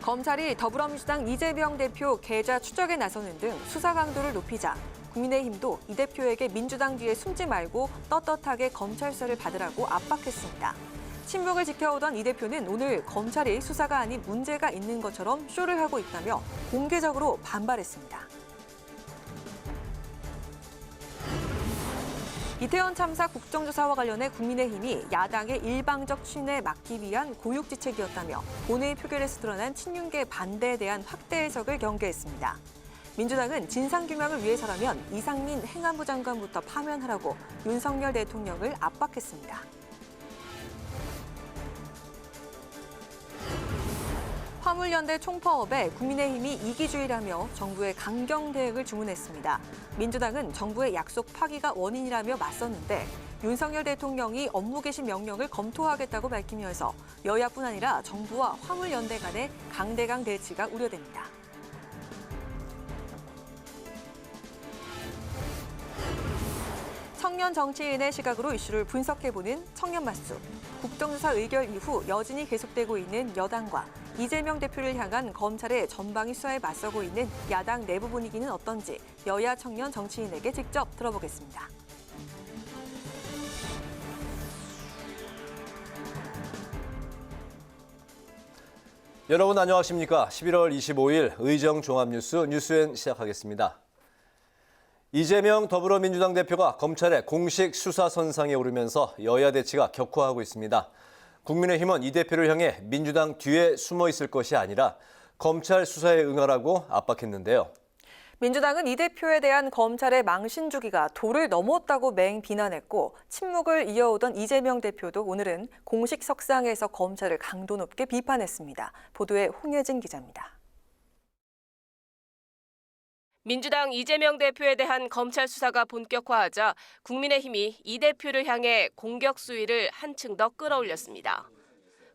검찰이 더불어민주당 이재명 대표 계좌 추적에 나서는 등 수사 강도를 높이자 국민의힘도 이 대표에게 민주당 뒤에 숨지 말고 떳떳하게 검찰 수사를 받으라고 압박했습니다. 침묵을 지켜오던 이 대표는 오늘 검찰이 수사가 아닌 문제가 있는 것처럼 쇼를 하고 있다며 공개적으로 반발했습니다. 이태원 참사 국정조사와 관련해 국민의힘이 야당의 일방적 추진에 막기 위한 고육지책이었다며 본회의 표결에서 드러난 친윤계 반대에 대한 확대 해석을 경계했습니다. 민주당은 진상규명을 위해서라면 이상민 행안부 장관부터 파면하라고 윤석열 대통령을 압박했습니다. 화물연대 총파업에 국민의힘이 이기주의라며 정부의 강경 대응을 주문했습니다. 민주당은 정부의 약속 파기가 원인이라며 맞섰는데 윤석열 대통령이 업무 개시 명령을 검토하겠다고 밝히면서 여야뿐 아니라 정부와 화물연대 간의 강대강 대치가 우려됩니다. 청년 정치인의 시각으로 이슈를 분석해보는 청년맞수. 국정조사 의결 이후 여진이 계속되고 있는 여당과 이재명 대표를 향한 검찰의 전방위 수사에 맞서고 있는 야당 내부 분위기는 어떤지 여야 청년 정치인에게 직접 들어보겠습니다. 여러분 안녕하십니까? 11월 25일 의정 종합뉴스 뉴스엔 시작하겠습니다. 이재명 더불어민주당 대표가 검찰의 공식 수사 선상에 오르면서 여야 대치가 격화하고 있습니다. 국민의힘은 이 대표를 향해 민주당 뒤에 숨어 있을 것이 아니라 검찰 수사에 응하라고 압박했는데요. 민주당은 이 대표에 대한 검찰의 망신 주기가 도를 넘었다고 맹비난했고 침묵을 이어오던 이재명 대표도 오늘은 공식 석상에서 검찰을 강도 높게 비판했습니다. 보도에 홍예진 기자입니다. 민주당 이재명 대표에 대한 검찰 수사가 본격화하자 국민의힘이 이 대표를 향해 공격 수위를 한층 더 끌어올렸습니다.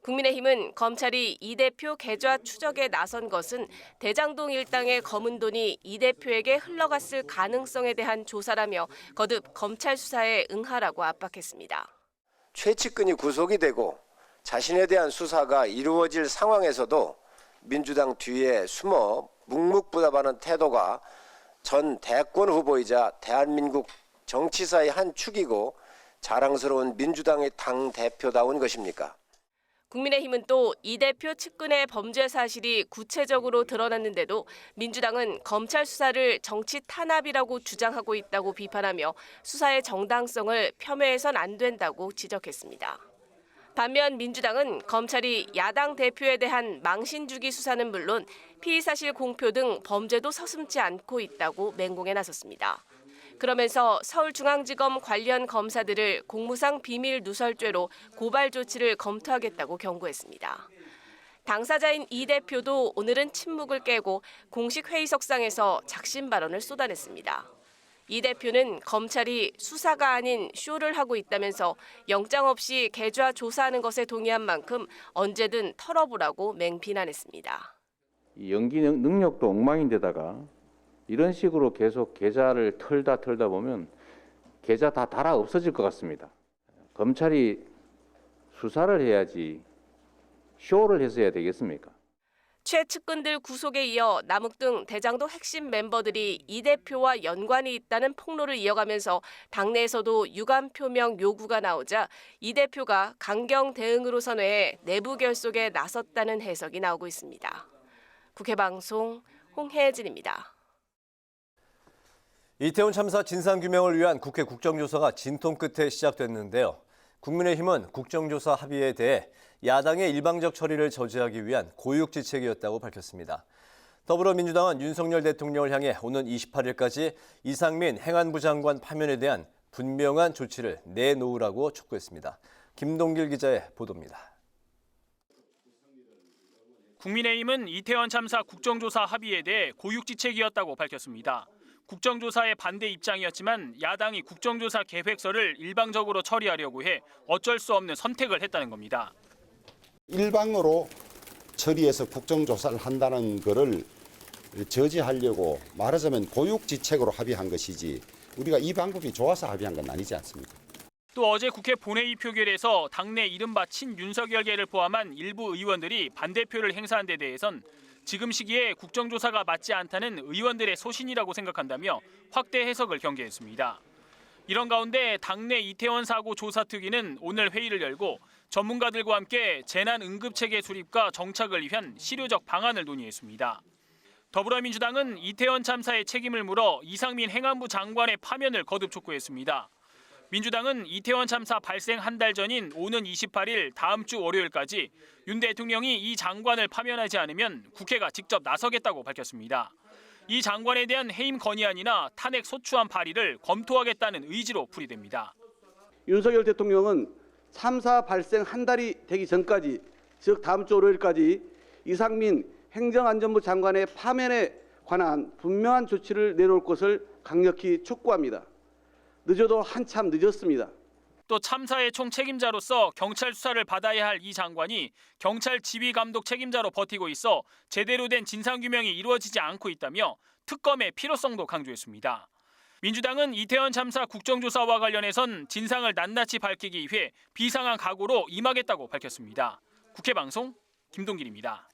국민의힘은 검찰이 이 대표 계좌 추적에 나선 것은 대장동 일당의 검은 돈이 이 대표에게 흘러갔을 가능성에 대한 조사라며 거듭 검찰 수사에 응하라고 압박했습니다. 최측근이 구속이 되고 자신에 대한 수사가 이루어질 상황에서도 민주당 뒤에 숨어 묵묵부답하는 태도가 전 대권 후보이자 대한민국 정치사의 한 축이고 자랑스러운 민주당의 당대표다운 것입니까? 국민의힘은 또 이 대표 측근의 범죄 사실이 구체적으로 드러났는데도 민주당은 검찰 수사를 정치 탄압이라고 주장하고 있다고 비판하며 수사의 정당성을 폄훼해선 안 된다고 지적했습니다. 반면 민주당은 검찰이 야당 대표에 대한 망신주기 수사는 물론 피의사실 공표 등 범죄도 서슴지 않고 있다고 맹공에 나섰습니다. 그러면서 서울중앙지검 관련 검사들을 공무상 비밀 누설죄로 고발 조치를 검토하겠다고 경고했습니다. 당사자인 이 대표도 오늘은 침묵을 깨고 공식 회의석상에서 작심 발언을 쏟아냈습니다. 이 대표는 검찰이 수사가 아닌 쇼를 하고 있다면서 영장 없이 계좌 조사하는 것에 동의한 만큼 언제든 털어보라고 맹비난했습니다. 연기 능력도 엉망인데다가 이런 식으로 계속 계좌를 털다 보면 계좌 다 달아 없어질 것 같습니다. 검찰이 수사를 해야지 쇼를 해서 해야 되겠습니까? 최 측근들 구속에 이어 남욱 등 대장동 핵심 멤버들이 이 대표와 연관이 있다는 폭로를 이어가면서 당내에서도 유감 표명 요구가 나오자 이 대표가 강경 대응으로 선회해 내부 결속에 나섰다는 해석이 나오고 있습니다. 국회방송 홍혜진입니다. 이태원 참사 진상규명을 위한 국회 국정조사가 진통 끝에 시작됐는데요. 국민의힘은 국정조사 합의에 대해 야당의 일방적 처리를 저지하기 위한 고육지책이었다고 밝혔습니다. 더불어민주당은 윤석열 대통령을 향해 오는 28일까지 이상민 행안부 장관 파면에 대한 분명한 조치를 내놓으라고 촉구했습니다. 김동길 기자의 보도입니다. 국민의힘은 이태원 참사 국정조사 합의에 대해 고육지책이었다고 밝혔습니다. 국정조사에 반대 입장이었지만 야당이 국정조사 계획서를 일방적으로 처리하려고 해 어쩔 수 없는 선택을 했다는 겁니다. 일방으로 처리해서 국정조사를 한다는 것을 저지하려고 말하자면 고육지책으로 합의한 것이지 우리가 이 방법이 좋아서 합의한 건 아니지 않습니까? 또 어제 국회 본회의 표결에서 당내 이른바 친윤석열계를 포함한 일부 의원들이 반대표를 행사한 데 대해선 지금 시기에 국정조사가 맞지 않다는 의원들의 소신이라고 생각한다며 확대 해석을 경계했습니다. 이런 가운데 당내 이태원 사고 조사특위는 오늘 회의를 열고 전문가들과 함께 재난응급체계 수립과 정착을 위한 실효적 방안을 논의했습니다. 더불어민주당은 이태원 참사의 책임을 물어 이상민 행안부 장관의 파면을 거듭 촉구했습니다. 민주당은 이태원 참사 발생 한 달 전인 오는 28일 다음 주 월요일까지 윤 대통령이 이 장관을 파면하지 않으면 국회가 직접 나서겠다고 밝혔습니다. 이 장관에 대한 해임 건의안이나 탄핵 소추안 발의를 검토하겠다는 의지로 풀이됩니다. 윤석열 대통령은 참사 발생 한 달이 되기 전까지, 즉 다음 주 월요일까지 이상민 행정안전부 장관의 파면에 관한 분명한 조치를 내놓을 것을 강력히 촉구합니다. 늦어도 한참 늦었습니다. 또 참사의 총 책임자로서 경찰 수사를 받아야 할 이 장관이 경찰 지휘감독 책임자로 버티고 있어 제대로 된 진상규명이 이루어지지 않고 있다며 특검의 필요성도 강조했습니다. 민주당은 이태원 참사 국정조사와 관련해선 진상을 낱낱이 밝히기 위해 비상한 각오로 임하겠다고 밝혔습니다. 국회방송 김동길입니다.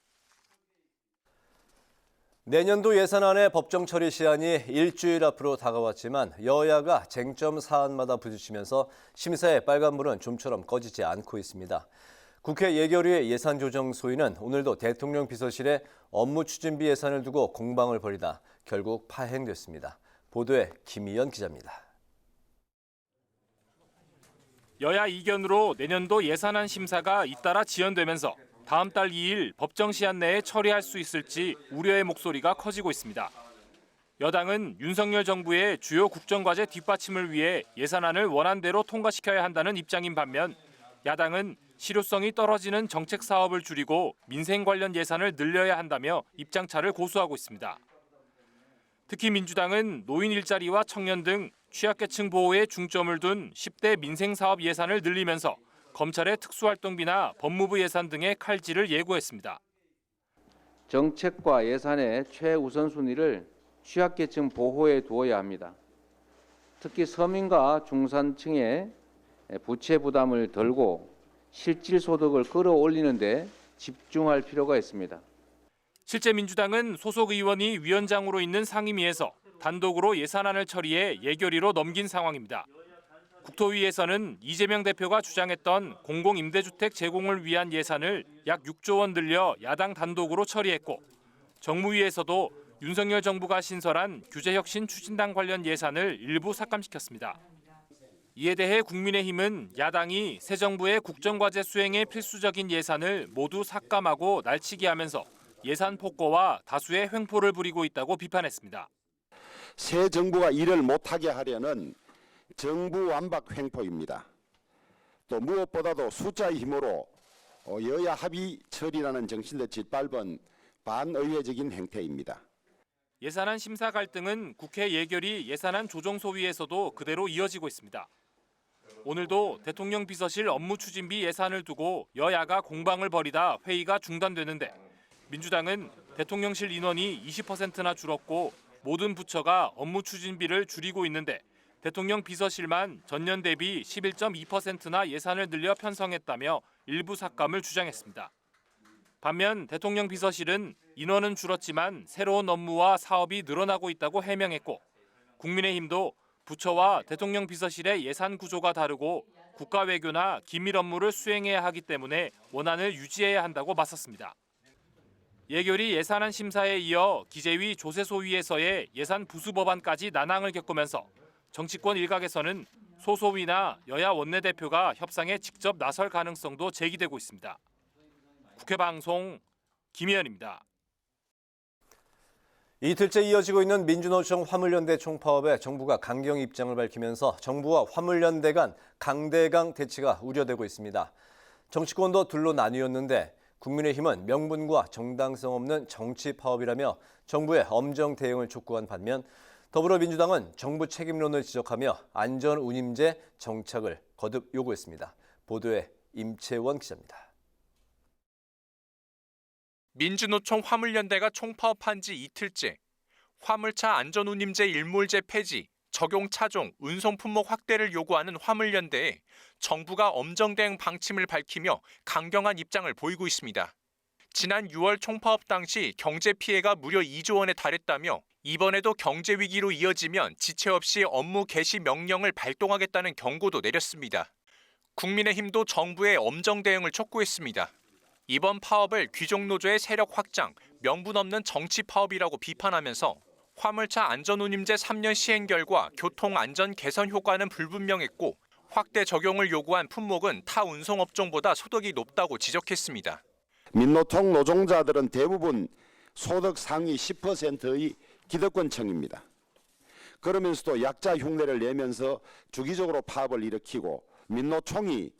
내년도 예산안의 법정 처리 시한이 일주일 앞으로 다가왔지만 여야가 쟁점 사안마다 부딪히면서 심사의 빨간불은 좀처럼 꺼지지 않고 있습니다. 국회 예결위의 예산조정소위는 오늘도 대통령 비서실에 업무 추진비 예산을 두고 공방을 벌이다 결국 파행됐습니다. 보도에 김희연 기자입니다. 여야 이견으로 내년도 예산안 심사가 잇따라 지연되면서 다음 달 2일 법정 시한 내에 처리할 수 있을지 우려의 목소리가 커지고 있습니다. 여당은 윤석열 정부의 주요 국정과제 뒷받침을 위해 예산안을 원안대로 통과시켜야 한다는 입장인 반면 야당은 실효성이 떨어지는 정책 사업을 줄이고 민생 관련 예산을 늘려야 한다며 입장차를 고수하고 있습니다. 특히 민주당은 노인 일자리와 청년 등 취약계층 보호에 중점을 둔 10대 민생사업 예산을 늘리면서 검찰의 특수활동비나 법무부 예산 등의 칼질을 예고했습니다. 정책과 예산의 최우선순위를 취약계층 보호에 두어야 합니다. 특히 서민과 중산층의 부채 부담을 덜고 실질 소득을 끌어올리는 데 집중할 필요가 있습니다. 실제 민주당은 소속 의원이 위원장으로 있는 상임위에서 단독으로 예산안을 처리해 예결위로 넘긴 상황입니다. 국토위에서는 이재명 대표가 주장했던 공공임대주택 제공을 위한 예산을 약 6조 원 늘려 야당 단독으로 처리했고 정무위에서도 윤석열 정부가 신설한 규제혁신 추진단 관련 예산을 일부 삭감시켰습니다. 이에 대해 국민의힘은 야당이 새 정부의 국정과제 수행에 필수적인 예산을 모두 삭감하고 날치기 하면서 예산 폭거와 다수의 횡포를 부리고 있다고 비판했습니다. 새 정부가 일을 못하게 하려는 정부 완박 횡포입니다. 또 무엇보다도 숫자의 힘으로 여야 합의 처리라는 정신에 짓밟은 반의회적인 행태입니다. 예산안 심사 갈등은 국회 예결위 예산안 조정소위에서도 그대로 이어지고 있습니다. 오늘도 대통령 비서실 업무 추진비 예산을 두고 여야가 공방을 벌이다 회의가 중단되는데 민주당은 대통령실 인원이 20%나 줄었고 모든 부처가 업무 추진비를 줄이고 있는데 대통령 비서실만 전년 대비 11.2%나 예산을 늘려 편성했다며 일부 삭감을 주장했습니다. 반면 대통령 비서실은 인원은 줄었지만 새로운 업무와 사업이 늘어나고 있다고 해명했고 국민의힘도 부처와 대통령 비서실의 예산 구조가 다르고 국가 외교나 기밀 업무를 수행해야 하기 때문에 원안을 유지해야 한다고 맞섰습니다. 예결위 예산안 심사에 이어 기재위 조세소위에서의 예산 부수 법안까지 난항을 겪으면서 정치권 일각에서는 소소위나 여야 원내대표가 협상에 직접 나설 가능성도 제기되고 있습니다. 국회방송 김희연입니다. 이틀째 이어지고 있는 민주노총 화물연대 총파업에 정부가 강경 입장을 밝히면서 정부와 화물연대 간 강대강 대치가 우려되고 있습니다. 정치권도 둘로 나뉘었는데 국민의힘은 명분과 정당성 없는 정치 파업이라며 정부의 엄정 대응을 촉구한 반면 더불어민주당은 정부 책임론을 지적하며 안전운임제 정착을 거듭 요구했습니다. 보도에 임채원 기자입니다. 민주노총 화물연대가 총파업한 지 이틀째, 화물차 안전운임제 일몰제 폐지, 적용 차종, 운송 품목 확대를 요구하는 화물연대에 정부가 엄정 대응 방침을 밝히며 강경한 입장을 보이고 있습니다. 지난 6월 총파업 당시 경제 피해가 무려 2조 원에 달했다며 이번에도 경제 위기로 이어지면 지체 없이 업무 개시 명령을 발동하겠다는 경고도 내렸습니다. 국민의힘도 정부의 엄정 대응을 촉구했습니다. 이번 파업을 귀족노조의 세력 확장, 명분 없는 정치 파업이라고 비판하면서 화물차 안전운임제 3년 시행 결과 교통 안전 개선 효과는 불분명했고 확대 적용을 요구한 품목은 타 운송업종보다 소득이 높다고 지적했습니다. 민노총 노동자들은 대부분 소득 상위 10%의 기득권층입니다. 그러면서도 약자 흉내를 내면서 주기적으로 파업을 일으키고 민노총이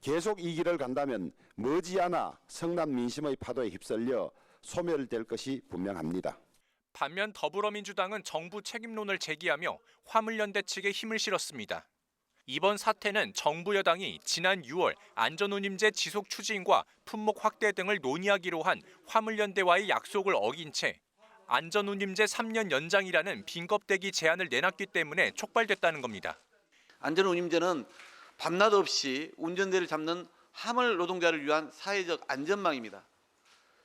계속 이 길을 간다면 머지않아 성난 민심의 파도에 휩쓸려 소멸될 것이 분명합니다. 반면 더불어민주당은 정부 책임론을 제기하며 화물연대 측에 힘을 실었습니다. 이번 사태는 정부 여당이 지난 6월 안전운임제 지속 추진과 품목 확대 등을 논의하기로 한 화물연대와의 약속을 어긴 채 안전운임제 3년 연장이라는 빈겁대기 제안을 내놨기 때문에 촉발됐다는 겁니다. 안전운임제는 밤낮 없이 운전대를 잡는 화물 노동자를 위한 사회적 안전망입니다.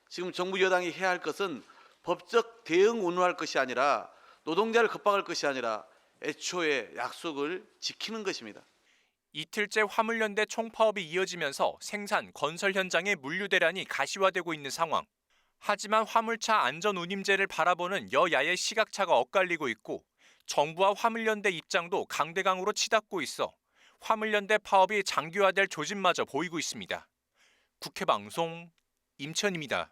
지금 정부 여당이 해야 할 것은 법적 대응 운운할 것이 아니라 노동자를 겁박할 것이 아니라 애초에 약속을 지키는 것입니다. 이틀째 화물연대 총파업이 이어지면서 생산, 건설 현장의 물류 대란이 가시화되고 있는 상황. 하지만 화물차 안전운임제를 바라보는 여야의 시각차가 엇갈리고 있고 정부와 화물연대 입장도 강대강으로 치닫고 있어 화물연대 파업이 장기화될 조짐마저 보이고 있습니다. 국회방송 임천입니다.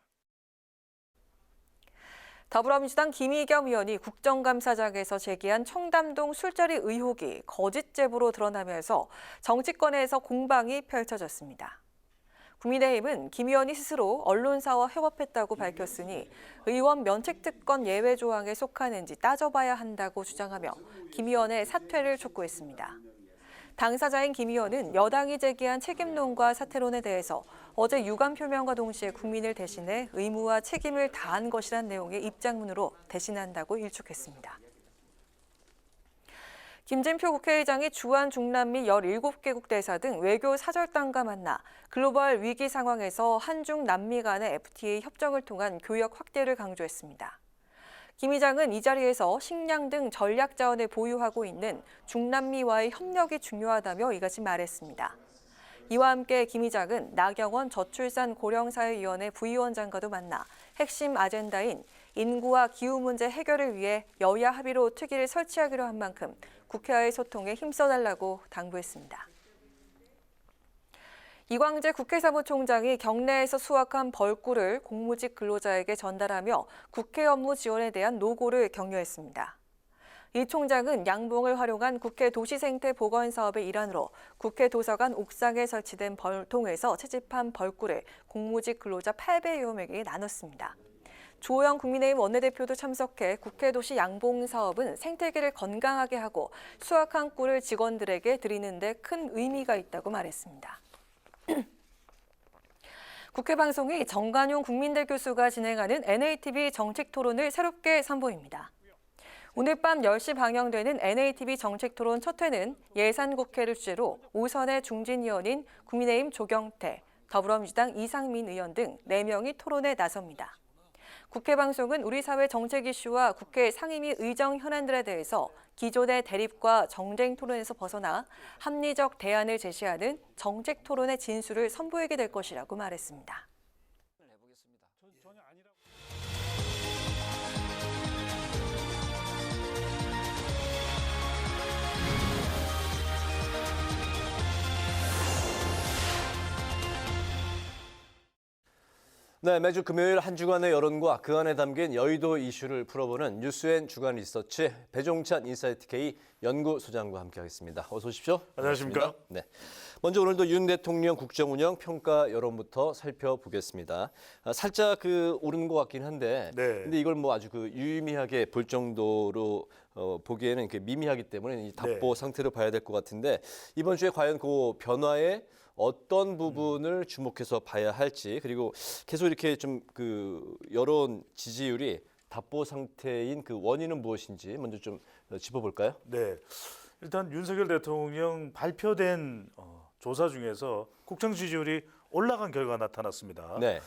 더불어민주당 김의겸 의원이 국정감사장에서 제기한 청담동 술자리 의혹이 거짓 제보로 드러나면서 정치권에서 공방이 펼쳐졌습니다. 국민의힘은 김 의원이 스스로 언론사와 협업했다고 밝혔으니 의원 면책특권 예외 조항에 속하는지 따져봐야 한다고 주장하며 김 의원의 사퇴를 촉구했습니다. 당사자인 김 의원은 여당이 제기한 책임론과 사퇴론에 대해서 어제 유감 표명과 동시에 국민을 대신해 의무와 책임을 다한 것이란 내용의 입장문으로 대신한다고 일축했습니다. 김진표 국회의장이 주한 중남미 17개국 대사 등 외교 사절단과 만나 글로벌 위기 상황에서 한중 남미 간의 FTA 협정을 통한 교역 확대를 강조했습니다. 김 의장은 이 자리에서 식량 등 전략 자원을 보유하고 있는 중남미와의 협력이 중요하다며 이같이 말했습니다. 이와 함께 김 의장은 나경원 저출산 고령사회위원회 부위원장과도 만나 핵심 아젠다인 인구와 기후 문제 해결을 위해 여야 합의로 특위를 설치하기로 한 만큼 국회와의 소통에 힘써달라고 당부했습니다. 이광재 국회 사무총장이 경내에서 수확한 벌꿀을 공무직 근로자에게 전달하며 국회 업무 지원에 대한 노고를 격려했습니다. 이 총장은 양봉을 활용한 국회 도시생태 보건 사업의 일환으로 국회 도서관 옥상에 설치된 벌통에서 채집한 벌꿀을 공무직 근로자 800여 명에게 나눴습니다. 주호영 국민의힘 원내대표도 참석해 국회 도시 양봉 사업은 생태계를 건강하게 하고 수확한 꿀을 직원들에게 드리는 데 큰 의미가 있다고 말했습니다. 국회 방송이 정관용 국민대 교수가 진행하는 NATV 정책 토론을 새롭게 선보입니다. 오늘 밤 10시 방영되는 NATV 정책 토론 첫 회는 예산국회를 주제로 오선의 중진 의원인 국민의힘 조경태, 더불어민주당 이상민 의원 등 4명이 토론에 나섭니다. 국회 방송은 우리 사회 정책 이슈와 국회 상임위 의정 현안들에 대해서 기존의 대립과 정쟁 토론에서 벗어나 합리적 대안을 제시하는 정책 토론의 진수를 선보이게 될 것이라고 말했습니다. 네, 매주 금요일 한 주간의 여론과 그 안에 담긴 여의도 이슈를 풀어보는 뉴스앤 주간 리서치 배종찬 인사이트 K 연구소장과 함께하겠습니다. 어서 오십시오. 안녕하십니까? 반갑습니다. 네. 먼저 오늘도 윤 대통령 국정운영 평가 여론부터 살펴보겠습니다. 살짝 오르는 것 같긴 한데, 네. 근데 이걸 뭐 아주 유의미하게 볼 정도로 보기에는 미미하기 때문에 이 답보 상태로 봐야 될 것 같은데 이번 주에 과연 그 변화에 어떤 부분을 주목해서 봐야 할지, 그리고 계속 이렇게 좀 여론 지지율이 답보 상태인 그 원인은 무엇인지 먼저 좀 짚어볼까요? 네, 일단 윤석열 대통령 발표된 조사 중에서 국정 지지율이 올라간 결과가 나타났습니다. 네.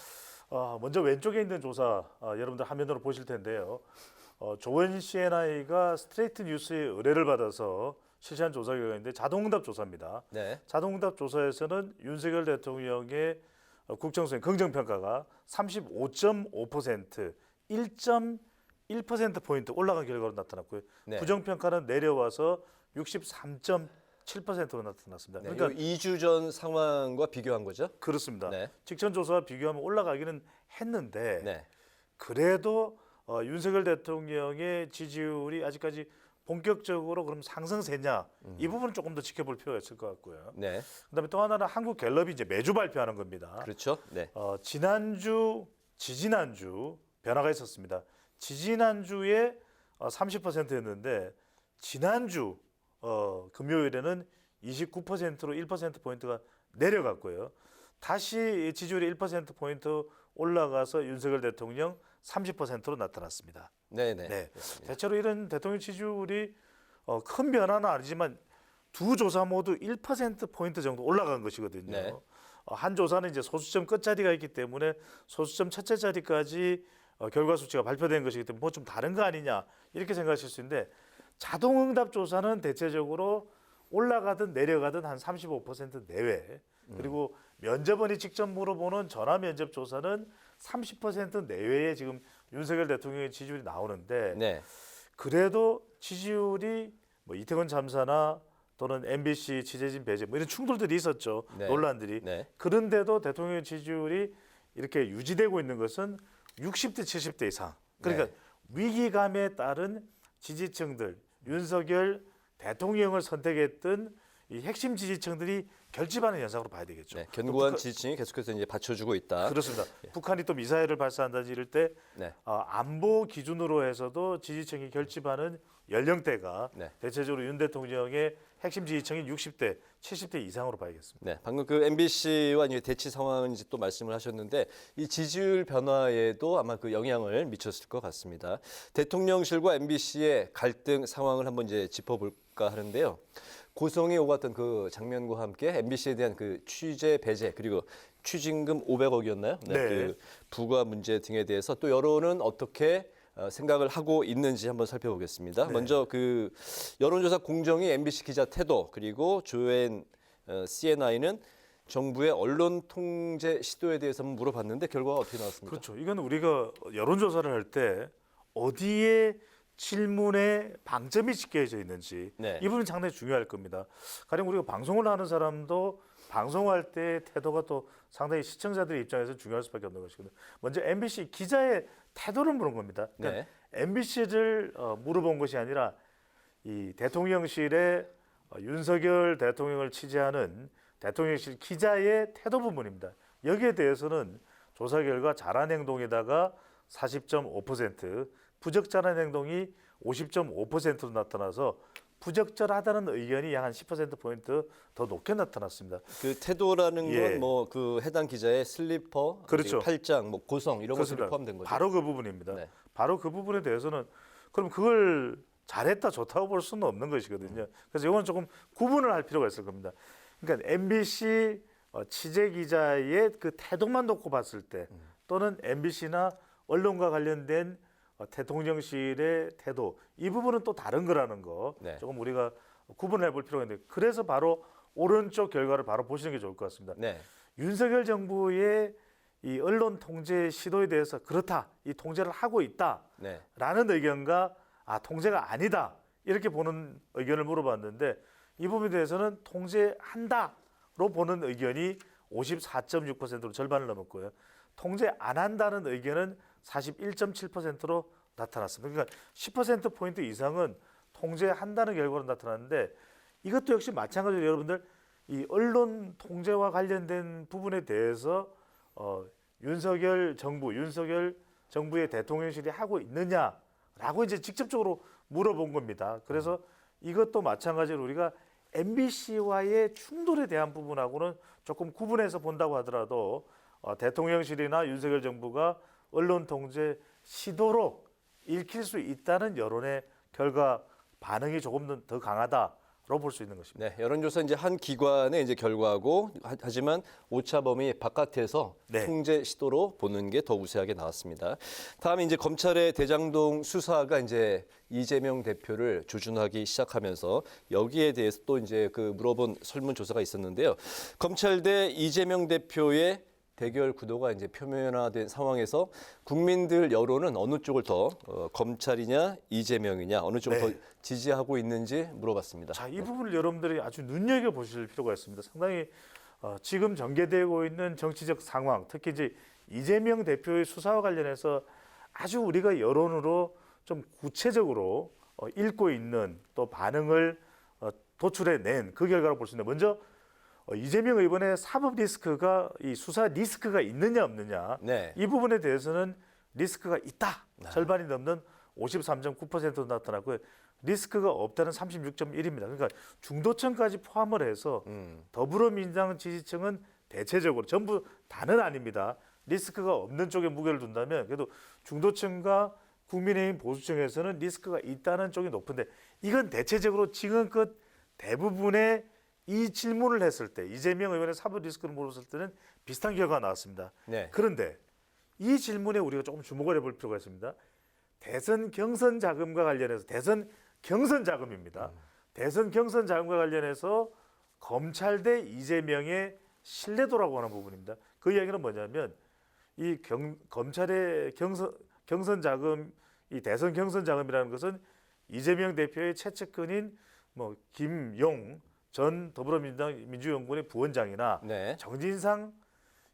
먼저 왼쪽에 있는 조사 여러분들 화면으로 보실 텐데요. 조원 CNI가 스트레이트 뉴스의 의뢰를 받아서 실시한 조사 결과인데 자동응답 조사입니다. 네. 자동응답 조사에서는 윤석열 대통령의 국정수행 긍정평가가 35.5%, 1.1%포인트 올라간 결과로 나타났고요. 네. 부정평가는 내려와서 63.7%로 나타났습니다. 네. 그러니까 2주 전 상황과 비교한 거죠? 그렇습니다. 네. 직전 조사와 비교하면 올라가기는 했는데 네. 그래도 윤석열 대통령의 지지율이 아직까지 본격적으로 그럼 상승세냐 이 부분은 조금 더 지켜볼 필요가 있을 것 같고요. 네. 그다음에 또 하나는 한국갤럽이 이제 매주 발표하는 겁니다. 그렇죠. 네. 지난주, 지지난주 변화가 있었습니다. 지지난주에 30%였는데 지난주 금요일에는 29%로 1%포인트가 내려갔고요. 다시 지지율이 1%포인트 올라가서 윤석열 대통령 30%로 나타났습니다. 네네. 네. 대체로 이런 대통령 지지율이 큰 변화는 아니지만 두 조사 모두 1%포인트 정도 올라간 것이거든요. 네. 한 조사는 이제 소수점 끝자리가 있기 때문에 소수점 첫째 자리까지 결과 수치가 발표된 것이기 때문에 뭐 좀 다른 거 아니냐 이렇게 생각하실 수 있는데 자동응답 조사는 대체적으로 올라가든 내려가든 한 35% 내외 그리고 면접원이 직접 물어보는 전화 면접 조사는 30% 내외에 지금 윤석열 대통령의 지지율이 나오는데 네. 그래도 지지율이 뭐 이태원 참사나 또는 MBC 취재진 배제 뭐 이런 충돌들이 있었죠. 네. 논란들이. 네. 그런데도 대통령의 지지율이 이렇게 유지되고 있는 것은 60대 70대 이상. 그러니까 네. 위기감에 따른 지지층들 윤석열 대통령을 선택했던 이 핵심 지지층들이 결집하는 현상으로 봐야 되겠죠. 네. 견고한 지지층이 계속해서 이제 받쳐주고 있다. 그렇습니다. 북한이 또 미사일을 발사한다든지 이럴 때 네. 안보 기준으로 해서도 지지층이 결집하는 연령대가 네. 대체적으로 윤 대통령의 핵심 지지층인 60대, 70대 이상으로 봐야겠습니다. 네, 방금 그 MBC와 대치 상황은 이제 또 말씀을 하셨는데 이 지지율 변화에도 아마 그 영향을 미쳤을 것 같습니다. 대통령실과 MBC의 갈등 상황을 한번 이제 짚어볼까 하는데요. 고성이 오갔던 그 장면과 함께 MBC에 대한 그 취재 배제 그리고 추징금 500억이었나요? 네. 그 부과 문제 등에 대해서 또 여론은 어떻게 생각을 하고 있는지 한번 살펴보겠습니다. 네. 먼저 그 여론조사 공정위 MBC 기자 태도 그리고 조엔 CNI는 정부의 언론 통제 시도에 대해서 한번 물어봤는데 결과가 어떻게 나왔습니까? 그렇죠. 이건 우리가 여론조사를 할 때 어디에 질문에 방점이 찍혀져 있는지 네. 이 부분이 상당히 중요할 겁니다. 가령 우리가 방송을 하는 사람도 방송할 때 태도가 또 상당히 시청자들의 입장에서 중요할 수밖에 없는 것이거든요. 먼저 MBC 기자의 태도를 물은 겁니다. 그러니까 네. MBC를 물어본 것이 아니라 이 대통령실에 윤석열 대통령을 취재하는 대통령실 기자의 태도 부분입니다. 여기에 대해서는 조사 결과 잘한 행동에다가 40.5%, 부적절한 행동이 50.5%로 나타나서 부적절하다는 의견이 약 한 10%포인트 더 높게 나타났습니다. 그 태도라는 예. 건 뭐 그 해당 기자의 슬리퍼, 그렇죠. 팔짱, 뭐 고성 이런 것들이 그렇습니다. 포함된 거죠. 바로 그 부분입니다. 네. 바로 그 부분에 대해서는 그럼 그걸 잘했다 좋다고 볼 수는 없는 것이거든요. 그래서 이건 조금 구분을 할 필요가 있을 겁니다. 그러니까 MBC 취재 기자의 그 태도만 놓고 봤을 때 또는 MBC나 언론과 관련된 대통령실의 태도 이 부분은 또 다른 거라는 거 네. 조금 우리가 구분해 볼 필요가 있는데 그래서 바로 오른쪽 결과를 바로 보시는 게 좋을 것 같습니다. 네. 윤석열 정부의 이 언론 통제 시도에 대해서 그렇다, 이 통제를 하고 있다라는 네. 의견과 통제가 아니다 이렇게 보는 의견을 물어봤는데 이 부분에 대해서는 통제한다로 보는 의견이 54.6%로 절반을 넘었고요. 통제 안 한다는 의견은 41.7%로 나타났습니다. 그러니까 10%포인트 이상은 통제한다는 결과로 나타났는데 이것도 역시 마찬가지로 여러분들 이 언론 통제와 관련된 부분에 대해서 윤석열 정부의 대통령실이 하고 있느냐라고 이제 직접적으로 물어본 겁니다. 그래서 이것도 마찬가지로 우리가 MBC와의 충돌에 대한 부분하고는 조금 구분해서 본다고 하더라도 대통령실이나 윤석열 정부가 언론 통제 시도로 읽힐 수 있다는 여론의 결과 반응이 조금 더 강하다로 볼 수 있는 것입니다. 네, 여론조사 이제 한 기관의 이제 결과고 하지만 오차범위 바깥에서 네. 통제 시도로 보는 게 더 우세하게 나왔습니다. 다음에 이제 검찰의 대장동 수사가 이제 이재명 대표를 조준하기 시작하면서 여기에 대해서 또 이제 그 물어본 설문조사가 있었는데요. 검찰 대 이재명 대표의 대결 구도가 이제 표면화된 상황에서 국민들 여론은 어느 쪽을 더 검찰이냐 이재명이냐 어느 쪽을 네. 더 지지하고 있는지 물어봤습니다. 자, 이 부분을 여러분들이 아주 눈여겨 보실 필요가 있습니다. 상당히 지금 전개되고 있는 정치적 상황, 특히 이제 이재명 대표의 수사와 관련해서 아주 우리가 여론으로 좀 구체적으로 읽고 있는 또 반응을 도출해낸 그 결과를 볼 수 있는데 먼저 이재명 의원의 사법 리스크가 이 수사 리스크가 있느냐 없느냐 네. 이 부분에 대해서는 리스크가 있다. 절반이 넘는 53.9% 나타났고요. 리스크가 없다는 36.1입니다. 그러니까 중도층까지 포함을 해서 더불어민주당 지지층은 대체적으로 전부 다는 아닙니다. 리스크가 없는 쪽에 무게를 둔다면 그래도 중도층과 국민의힘 보수층에서는 리스크가 있다는 쪽이 높은데 이건 대체적으로 지금껏 대부분의 이 질문을 했을 때 이재명 의원의 사법 리스크를 물었을 때는 비슷한 결과가 나왔습니다. 네. 그런데 이 질문에 우리가 조금 주목을 해볼 필요가 있습니다. 대선 경선 자금과 관련해서 대선 경선 자금입니다. 대선 경선 자금과 관련해서 검찰 대 이재명의 신뢰도라고 하는 부분입니다. 그 이야기는 뭐냐면 이 검찰의 경선 자금, 이 대선 경선 자금이라는 것은 이재명 대표의 최측근인 뭐 김용 전 더불어민주당 민주연구원의 부원장이나 네. 정진상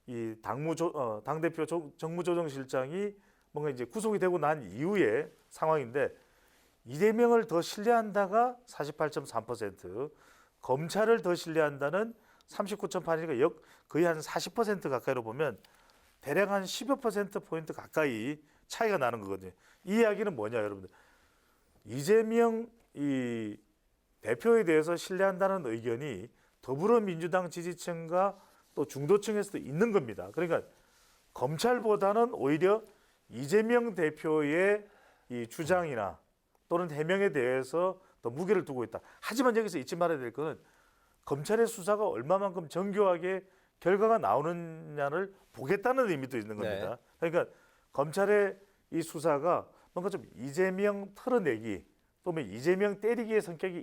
이 당대표 정무조정실장이 뭔가 이제 구속이 되고 난 이후의 상황인데 이재명을 더 신뢰한다가 48.3%, 검찰을 더 신뢰한다는 39.8이니까 거의 한 40% 가까이로 보면 대략 한 10여 퍼센트 포인트 가까이 차이가 나는 거거든요. 이 이야기는 뭐냐, 여러분들? 이재명 이 대표에 대해서 신뢰한다는 의견이 더불어민주당 지지층과 또 중도층에서도 있는 겁니다. 그러니까 검찰보다는 오히려 이재명 대표의 이 주장이나 또는 해명에 대해서 더 무게를 두고 있다. 하지만 여기서 잊지 말아야 될 것은 검찰의 수사가 얼마만큼 정교하게 결과가 나오느냐를 보겠다는 의미도 있는 겁니다. 그러니까 검찰의 이 수사가 뭔가 좀 이재명 털어내기 또는 이재명 때리기의 성격이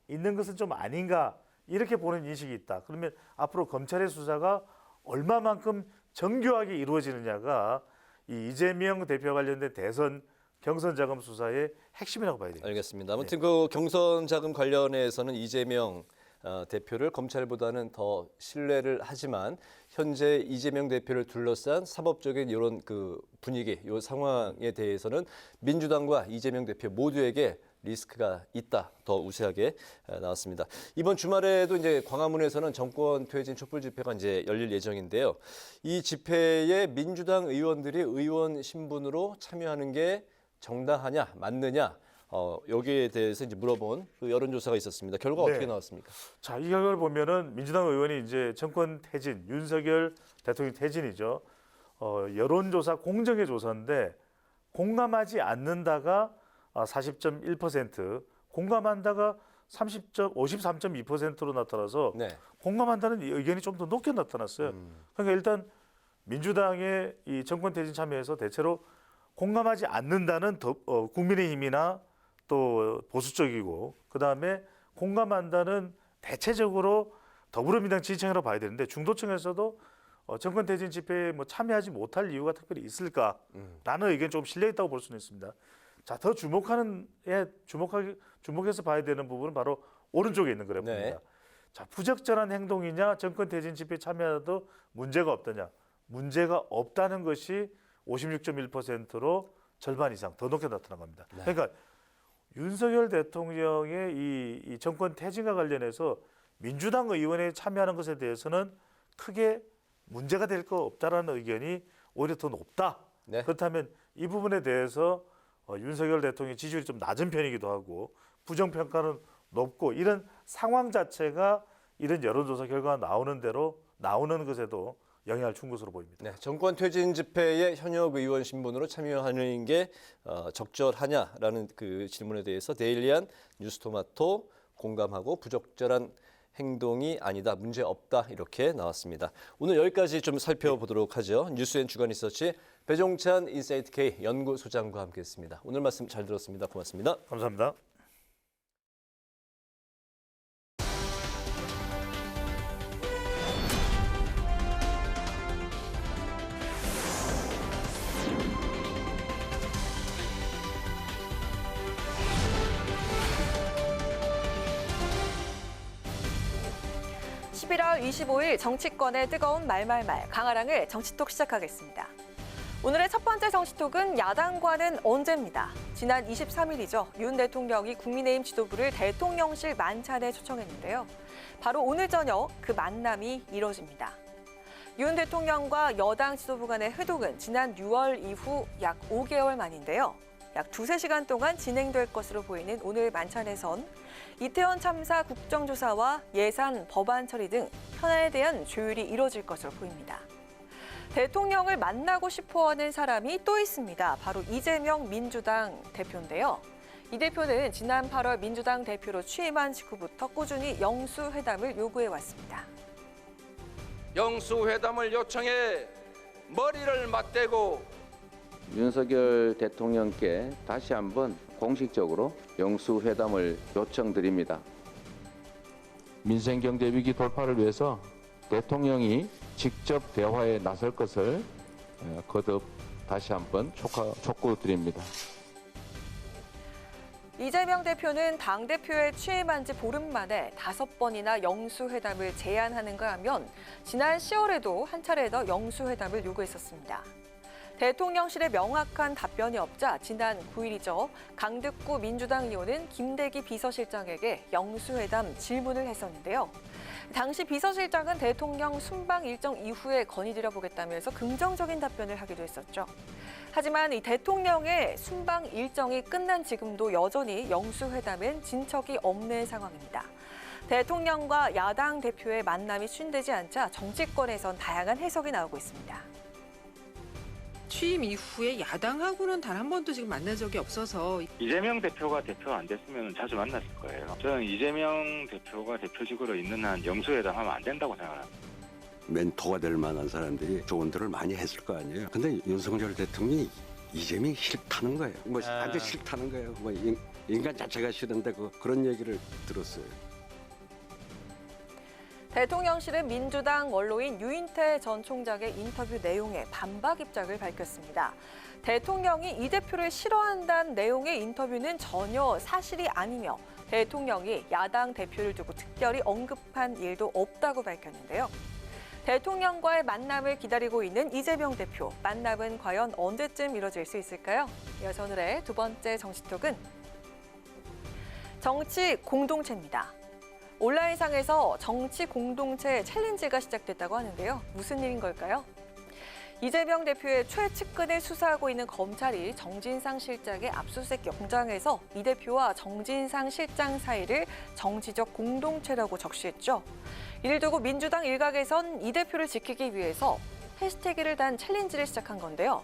있는 것은 좀 아닌가 이렇게 보는 인식이 있다. 그러면 앞으로 검찰의 수사가 얼마만큼 정교하게 이루어지느냐가 이 이재명 대표와 관련된 대선 경선 자금 수사의 핵심이라고 봐야 됩니다. 알겠습니다. 아무튼 그 경선 자금 관련해서는 이재명 대표를 검찰보다는 더 신뢰를 하지만 현재 이재명 대표를 둘러싼 사법적인 이런 그 분위기, 이 상황에 대해서는 민주당과 이재명 대표 모두에게 리스크가 있다. 더 우세하게 나왔습니다. 이번 주말에도 이제 광화문에서는 정권 퇴진 촛불 집회가 이제 열릴 예정인데요. 이 집회에 민주당 의원들이 의원 신분으로 참여하는 게 정당하냐, 맞느냐, 여기에 대해서 이제 물어본 그 여론조사가 있었습니다. 결과 어떻게 나왔습니까? 자, 이 결과를 보면은 민주당 의원이 이제 정권 퇴진, 윤석열 대통령 퇴진이죠. 여론조사 공정의 조사인데 공감하지 않는다가 40.1%, 공감한다가 53.2%로 나타나서 네. 공감한다는 의견이 좀 더 높게 나타났어요. 그러니까 일단 민주당의 이 정권 퇴진 참여에서 대체로 공감하지 않는다는 국민의힘이나 또 보수 쪽이고 그다음에 공감한다는 대체적으로 더불어민주당 지지층이라고 봐야 되는데 중도층에서도 정권 퇴진 집회에 뭐 참여하지 못할 이유가 특별히 있을까라는 의견이 좀 실려 있다고 볼 수는 있습니다. 자, 더 주목해서 봐야 되는 부분은 바로 오른쪽에 있는 그래프입니다. 네. 자, 부적절한 행동이냐 정권 퇴진 집회에 참여해도 문제가 없더냐. 문제가 없다는 것이 56.1%로 절반 이상 더 높게 나타난 겁니다. 네. 그러니까 윤석열 대통령의 이 정권 퇴진과 관련해서 민주당 의원에 참여하는 것에 대해서는 크게 문제가 될 거 없다라는 의견이 오히려 더 높다. 네. 그렇다면 이 부분에 대해서 윤석열 대통령의 지지율이 좀 낮은 편이기도 하고 부정평가는 높고 이런 상황 자체가 이런 여론조사 결과가 나오는 것에도 영향을 준 것으로 보입니다. 네, 정권 퇴진 집회에 현역 의원 신분으로 참여하는 게 적절하냐라는 그 질문에 대해서 데일리안 뉴스토마토 공감하고 부적절한 행동이 아니다, 문제 없다 이렇게 나왔습니다. 오늘 여기까지 좀 살펴보도록 하죠. 뉴스엔 주간 리서치 배종찬 인사이트 K 연구소장과 함께했습니다. 오늘 말씀 잘 들었습니다. 고맙습니다. 감사합니다. (11월 25일) 정치권의 뜨거운 말말말 강아랑을 정치톡 시작하겠습니다. 오늘의 첫 번째 정치톡은 야당과는 언제입니다. 지난 23일이죠. 윤 대통령이 국민의힘 지도부를 대통령실 만찬에 초청했는데요. 바로 오늘 저녁 그 만남이 이뤄집니다. 윤 대통령과 여당 지도부 간의 회동은 지난 6월 이후 약 5개월 만인데요. 약 2~3시간 동안 진행될 것으로 보이는 오늘 만찬에선 이태원 참사 국정조사와 예산, 법안 처리 등 현안에 대한 조율이 이뤄질 것으로 보입니다. 대통령을 만나고 싶어하는 사람이 또 있습니다. 바로 이재명 민주당 대표인데요. 이 대표는 지난 8월 민주당 대표로 취임한 직후부터 꾸준히 영수회담을 요구해왔습니다. 영수회담을 요청해 머리를 맞대고 윤석열 대통령께 다시 한번 공식적으로 영수회담을 요청드립니다. 민생경제 위기 돌파를 위해서 대통령이 직접 대화에 나설 것을 거듭 다시 한번 촉구드립니다. 이재명 대표는 당대표에 취임한 지 보름 만에 5번이나 영수회담을 제안하는가 하면 지난 10월에도 한 차례 더 영수회담을 요구했었습니다. 대통령실의 명확한 답변이 없자 지난 9일이죠. 강득구 민주당 의원은 김대기 비서실장에게 영수회담 질문을 했었는데요. 당시 비서실장은 대통령 순방 일정 이후에 건의드려 보겠다면서 긍정적인 답변을 하기도 했었죠. 하지만 이 대통령의 순방 일정이 끝난 지금도 여전히 영수회담엔 진척이 없는 상황입니다. 대통령과 야당 대표의 만남이 추진되지 않자 정치권에선 다양한 해석이 나오고 있습니다. 취임 이후에 야당하고는 단 한 번도 지금 만난 적이 없어서 이재명 대표가 대표 안 됐으면 자주 만났을 거예요. 저는 이재명 대표가 대표직으로 있는 한 영수회담 하면 안 된다고 생각합니다. 멘토가 될 만한 사람들이 조언들을 많이 했을 거 아니에요. 근데 윤석열 대통령이 이재명이 싫다는 거예요. 아주 싫다는 거예요. 인간 자체가 싫은데 그런 얘기를 들었어요. 대통령실은 민주당 원로인 유인태 전 총장의 인터뷰 내용에 반박 입장을 밝혔습니다. 대통령이 이 대표를 싫어한다는 내용의 인터뷰는 전혀 사실이 아니며 대통령이 야당 대표를 두고 특별히 언급한 일도 없다고 밝혔는데요. 대통령과의 만남을 기다리고 있는 이재명 대표, 만남은 과연 언제쯤 이뤄질 수 있을까요? 이어서 오늘의 두 번째 정치톡은 정치 공동체입니다. 온라인상에서 정치 공동체 챌린지가 시작됐다고 하는데요. 무슨 일인 걸까요? 이재명 대표의 최측근을 수사하고 있는 검찰이 정진상 실장의 압수수색 영장에서 이 대표와 정진상 실장 사이를 정치적 공동체라고 적시했죠. 이를 두고 민주당 일각에선 이 대표를 지키기 위해서 해시태그를 단 챌린지를 시작한 건데요.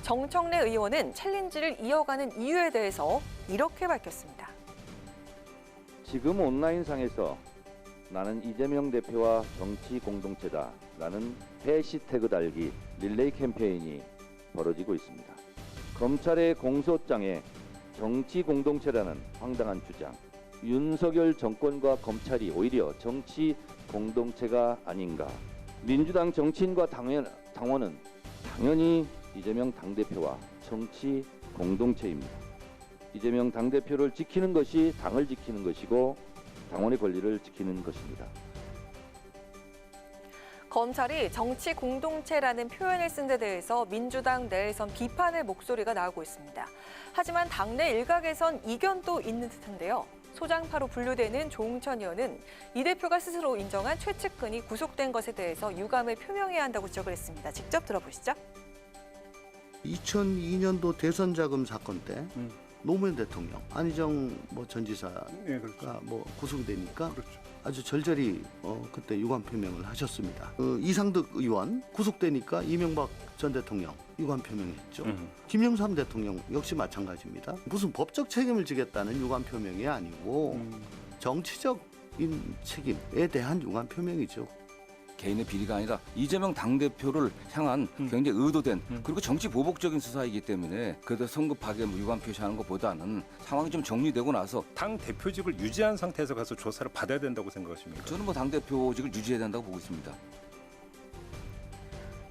정청래 의원은 챌린지를 이어가는 이유에 대해서 이렇게 밝혔습니다. 지금 온라인상에서 나는 이재명 대표와 정치 공동체다라는 해시태그 달기 릴레이 캠페인이 벌어지고 있습니다. 검찰의 공소장에 정치 공동체라는 황당한 주장, 윤석열 정권과 검찰이 오히려 정치 공동체가 아닌가. 민주당 정치인과 당원은 당연히 이재명 당대표와 정치 공동체입니다. 이재명 당대표를 지키는 것이 당을 지키는 것이고 당원의 권리를 지키는 것입니다. 검찰이 정치 공동체라는 표현을 쓴 데 대해서 민주당 내에선 비판의 목소리가 나오고 있습니다. 하지만 당내 일각에선 이견도 있는 듯한데요. 소장파로 분류되는 조응천 의원은 이 대표가 스스로 인정한 최측근이 구속된 것에 대해서 유감을 표명해야 한다고 지적을 했습니다. 직접 들어보시죠. 2002년도 대선 자금 사건 때 노무현 대통령, 안희정 전 지사가 구속이 되니까 아주 절절히 그때 유감 표명을 하셨습니다. 이상득 의원 구속되니까 이명박 전 대통령 유감 표명했죠. 김영삼 대통령 역시 마찬가지입니다. 무슨 법적 책임을 지겠다는 유감 표명이 아니고 정치적인 책임에 대한 유감 표명이죠. 개인의 비리가 아니라 이재명 당대표를 향한 굉장히 의도된 그리고 정치 보복적인 수사이기 때문에 그래도 성급하게 유감 표시하는 것보다는 상황이 좀 정리되고 나서 당 대표직을 유지한 상태에서 가서 조사를 받아야 된다고 생각하십니까? 저는 당 대표직을 유지해야 된다고 보고 있습니다.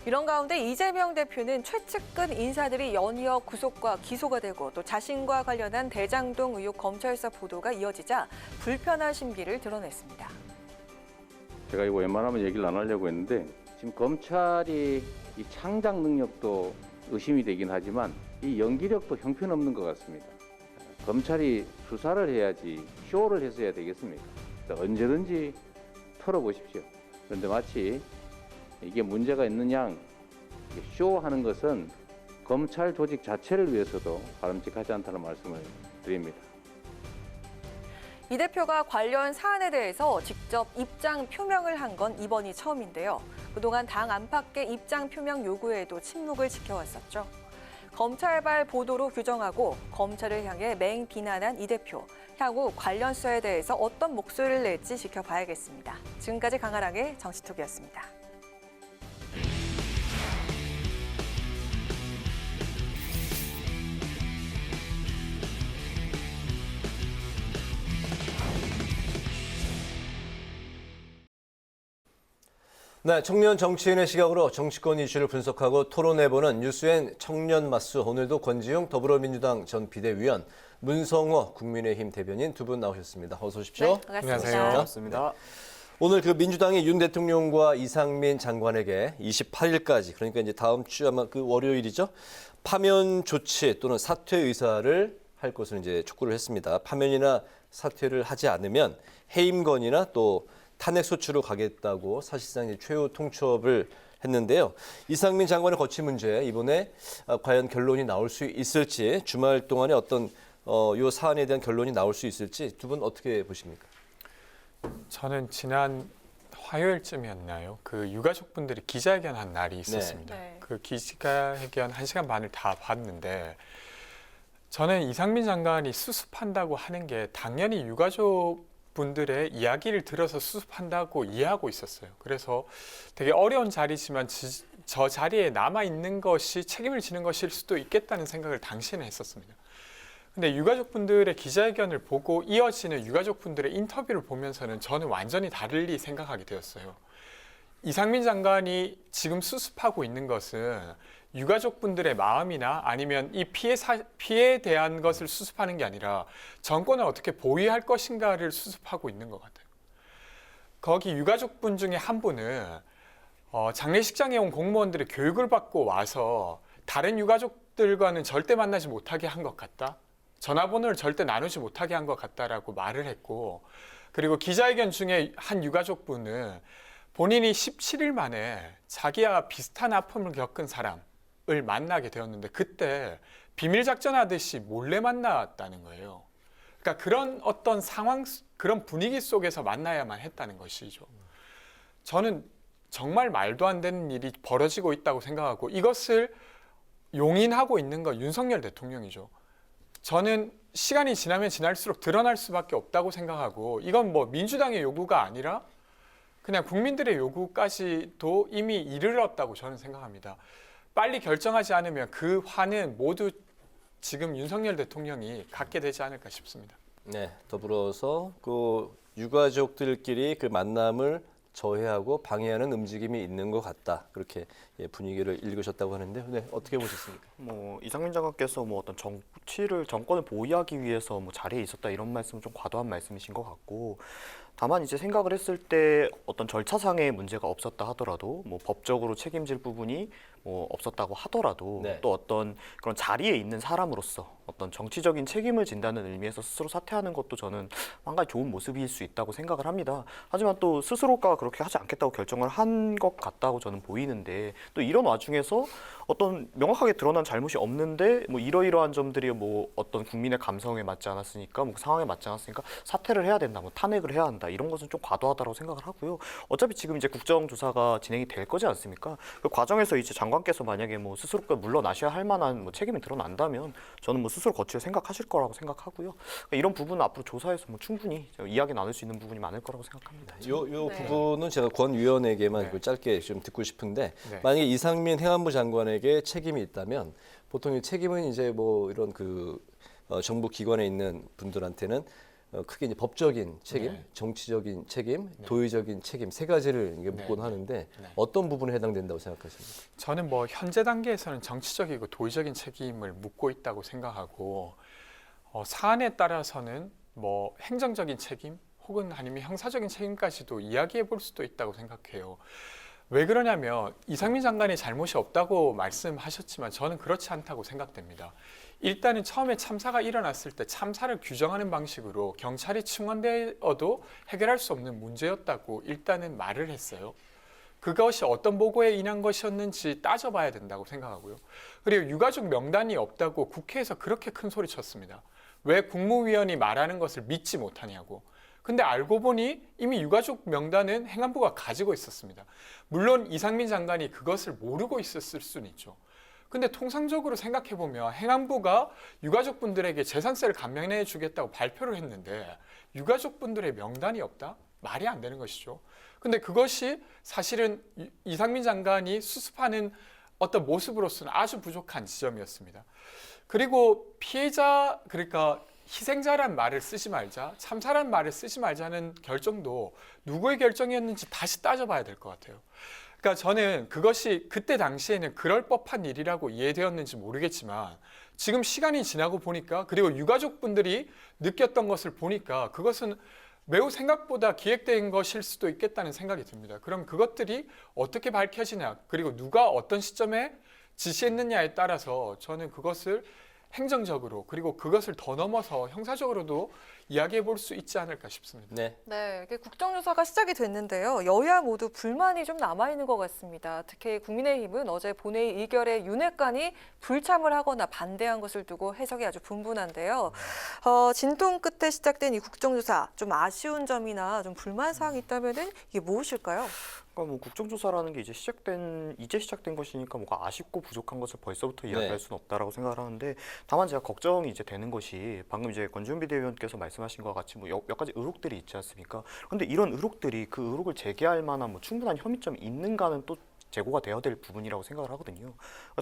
이런 가운데 이재명 대표는 최측근 인사들이 연이어 구속과 기소가 되고 또 자신과 관련한 대장동 의혹 검찰 수사 보도가 이어지자 불편한 심기를 드러냈습니다. 제가 이거 웬만하면 얘기를 안 하려고 했는데 지금 검찰이 이 창작 능력도 의심이 되긴 하지만 이 연기력도 형편없는 것 같습니다. 검찰이 수사를 해야지 쇼를 해서 해야 되겠습니까? 언제든지 털어보십시오. 그런데 마치 이게 문제가 있는 양 쇼하는 것은 검찰 조직 자체를 위해서도 바람직하지 않다는 말씀을 드립니다. 이 대표가 관련 사안에 대해서 직접 입장 표명을 한 건 이번이 처음인데요. 그동안 당 안팎의 입장 표명 요구에도 침묵을 지켜왔었죠. 검찰발 보도로 규정하고 검찰을 향해 맹 비난한 이 대표. 향후 관련 수사에 대해서 어떤 목소리를 낼지 지켜봐야겠습니다. 지금까지 강아랑의 정치톡이었습니다. 네, 청년 정치인의 시각으로 정치권 이슈를 분석하고 토론해보는 뉴스엔 청년 마스. 오늘도 권지웅 더불어민주당 전 비대위원, 문성호 국민의힘 대변인 두 분 나오셨습니다. 어서 오십시오. 네, 반갑습니다. 반갑습니다. 오늘 그 민주당이 윤 대통령과 이상민 장관에게 28일까지, 그러니까 이제 다음 주 아마 그 월요일이죠, 파면 조치 또는 사퇴 의사를 할 것을 이제 촉구를 했습니다. 파면이나 사퇴를 하지 않으면 해임건이나 또 탄핵 소추로 가겠다고 사실상 이제 최후 통첩을 했는데요. 이상민 장관의 거취 문제, 이번에 과연 결론이 나올 수 있을지, 주말 동안에 어떤 이 사안에 대한 결론이 나올 수 있을지 두 분 어떻게 보십니까? 저는 지난 화요일쯤이었나요? 그 유가족분들이 기자회견한 날이 있었습니다. 네. 그 기자회견 1시간 반을 다 봤는데 저는 이상민 장관이 수습한다고 하는 게 당연히 유가족 분들의 이야기를 들어서 수습한다고 이해하고 있었어요. 그래서 되게 어려운 자리지만 저 자리에 남아있는 것이 책임을 지는 것일 수도 있겠다는 생각을 당시에는 했었습니다. 근데 유가족분들의 기자회견을 보고 이어지는 유가족분들의 인터뷰를 보면서는 저는 완전히 다르게 생각하게 되었어요. 이상민 장관이 지금 수습하고 있는 것은 유가족분들의 마음이나 아니면 이 피해에 대한 것을 수습하는 게 아니라 정권을 어떻게 보위할 것인가를 수습하고 있는 것 같아요. 거기 유가족분 중에 한 분은 장례식장에 온 공무원들이 교육을 받고 와서 다른 유가족들과는 절대 만나지 못하게 한 것 같다. 전화번호를 절대 나누지 못하게 한 것 같다라고 말을 했고, 그리고 기자회견 중에 한 유가족분은 본인이 17일 만에 자기와 비슷한 아픔을 겪은 사람을 만나게 되었는데 그때 비밀 작전하듯이 몰래 만났다는 거예요. 그러니까 그런 어떤 상황, 그런 분위기 속에서 만나야만 했다는 것이죠. 저는 정말 말도 안 되는 일이 벌어지고 있다고 생각하고 이것을 용인하고 있는 건 윤석열 대통령이죠. 저는 시간이 지나면 지날수록 드러날 수밖에 없다고 생각하고 이건 뭐 민주당의 요구가 아니라 그냥 국민들의 요구까지도 이미 이르렀다고 저는 생각합니다. 빨리 결정하지 않으면 그 화는 모두 지금 윤석열 대통령이 갖게 되지 않을까 싶습니다. 네, 더불어서 그 유가족들끼리 그 만남을 저해하고 방해하는 움직임이 있는 것 같다. 그렇게 분위기를 읽으셨다고 하는데, 네, 어떻게 보셨습니까? 이상민 장관께서 어떤 정권을 보위하기 위해서 자리에 있었다 이런 말씀은 좀 과도한 말씀이신 것 같고, 다만 이제 생각을 했을 때 어떤 절차상의 문제가 없었다 하더라도 법적으로 책임질 부분이 없었다고 하더라도 네. 또 어떤 그런 자리에 있는 사람으로서 어떤 정치적인 책임을 진다는 의미에서 스스로 사퇴하는 것도 저는 한 가지 좋은 모습일 수 있다고 생각을 합니다. 하지만 또 스스로가 그렇게 하지 않겠다고 결정을 한 것 같다고 저는 보이는데, 또 이런 와중에서 어떤 명확하게 드러난 잘못이 없는데 이러이러한 점들이 어떤 국민의 감성에 맞지 않았으니까 상황에 맞지 않았으니까 사퇴를 해야 된다, 탄핵을 해야 한다. 비판한다 이런 것은 좀 과도하다고 생각을 하고요. 어차피 지금 이제 국정조사가 진행이 될 거지 않습니까? 그 과정에서 이제 장관께서 만약에 뭐 스스로 물러나셔야 할 만한 뭐 책임이 드러난다면 저는 뭐 스스로 거칠 생각하실 거라고 생각하고요. 그러니까 이런 부분은 앞으로 조사에서 뭐 충분히 이야기 나눌 수 있는 부분이 많을 거라고 생각합니다. 요 부분은 제가 권 위원에게만 짧게 좀 듣고 싶은데 만약에 이상민 행안부 장관에게 책임이 있다면 보통 이 책임은 이제 뭐 이런 정부 기관에 있는 분들한테는 크게 이제 법적인 책임, 정치적인 책임, 도의적인 책임 세 가지를 이게 묻곤 하는데 어떤 부분에 해당된다고 생각하십니까? 저는 뭐 현재 단계에서는 정치적이고 도의적인 책임을 묻고 있다고 생각하고 사안에 따라서는 뭐 행정적인 책임 혹은 아니면 형사적인 책임까지도 이야기해 볼 수도 있다고 생각해요. 왜 그러냐면 이상민 장관이 잘못이 없다고 말씀하셨지만 저는 그렇지 않다고 생각됩니다. 일단은 처음에 참사가 일어났을 때 참사를 규정하는 방식으로 경찰이 충원되어도 해결할 수 없는 문제였다고 일단은 말을 했어요. 그것이 어떤 보고에 인한 것이었는지 따져봐야 된다고 생각하고요. 그리고 유가족 명단이 없다고 국회에서 그렇게 큰 소리 쳤습니다. 왜 국무위원이 말하는 것을 믿지 못하냐고. 근데 알고 보니 이미 유가족 명단은 행안부가 가지고 있었습니다. 물론 이상민 장관이 그것을 모르고 있었을 수는 있죠. 근데 통상적으로 생각해보면 행안부가 유가족분들에게 재산세를 감면해 주겠다고 발표를 했는데 유가족분들의 명단이 없다? 말이 안 되는 것이죠. 근데 그것이 사실은 이상민 장관이 수습하는 어떤 모습으로서는 아주 부족한 지점이었습니다. 그리고 피해자, 그러니까 희생자란 말을 쓰지 말자, 참사란 말을 쓰지 말자는 결정도 누구의 결정이었는지 다시 따져봐야 될 것 같아요. 그러니까 저는 그것이 그때 당시에는 그럴 법한 일이라고 이해되었는지 모르겠지만 지금 시간이 지나고 보니까 그리고 유가족분들이 느꼈던 것을 보니까 그것은 매우 생각보다 기획된 것일 수도 있겠다는 생각이 듭니다. 그럼 그것들이 어떻게 밝혀지냐 그리고 누가 어떤 시점에 지시했느냐에 따라서 저는 그것을 행정적으로 그리고 그것을 더 넘어서 형사적으로도 이야기해 볼 수 있지 않을까 싶습니다. 네. 이게 국정조사가 시작이 됐는데요. 여야 모두 불만이 좀 남아있는 것 같습니다. 특히 국민의힘은 어제 본회의 의결에 윤핵관이 불참을 하거나 반대한 것을 두고 해석이 아주 분분한데요. 진통 끝에 시작된 이 국정조사 좀 아쉬운 점이나 좀 불만 사항이 있다면은 이게 무엇일까요? 그러니까 뭐 국정조사라는 게 이제 시작된 것이니까 뭐가 아쉽고 부족한 것을 벌써부터 이야기할 수는 없다라고 생각을 하는데 다만 제가 걱정이 이제 되는 것이 방금 이제 권지훈 비대위원께서 말씀하신 것과 같이 뭐 몇 가지 의혹들이 있지 않습니까? 그런데 이런 의혹들이 그 의혹을 제기할 만한 뭐 충분한 혐의점이 있는가는 또 제고가 되어야 될 부분이라고 생각을 하거든요.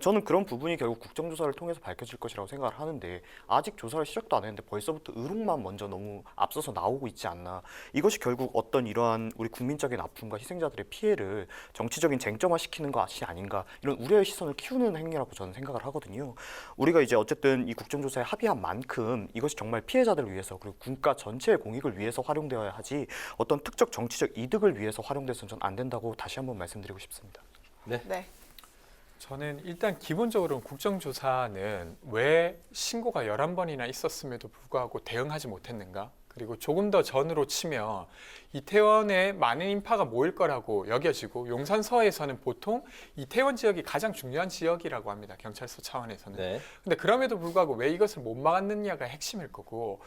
저는 그런 부분이 결국 국정조사를 통해서 밝혀질 것이라고 생각을 하는데 아직 조사를 시작도 안 했는데 벌써부터 의혹만 먼저 너무 앞서서 나오고 있지 않나. 이것이 결국 어떤 이러한 우리 국민적인 아픔과 희생자들의 피해를 정치적인 쟁점화시키는 것이 아닌가 이런 우려의 시선을 키우는 행위라고 저는 생각을 하거든요. 우리가 이제 어쨌든 이 국정조사에 합의한 만큼 이것이 정말 피해자들을 위해서 그리고 국가 전체의 공익을 위해서 활용되어야 하지 어떤 특정 정치적 이득을 위해서 활용돼서는 전 안 된다고 다시 한번 말씀드리고 싶습니다. 네. 저는 일단 기본적으로 국정조사는 왜 신고가 11번이나 있었음에도 불구하고 대응하지 못했는가? 그리고 조금 더 전으로 치면 이태원에 많은 인파가 모일 거라고 여겨지고 용산서에서는 보통 이태원 지역이 가장 중요한 지역이라고 합니다. 경찰서 차원에서는. 근데 그럼에도 불구하고 왜 이것을 못 막았느냐가 핵심일 거고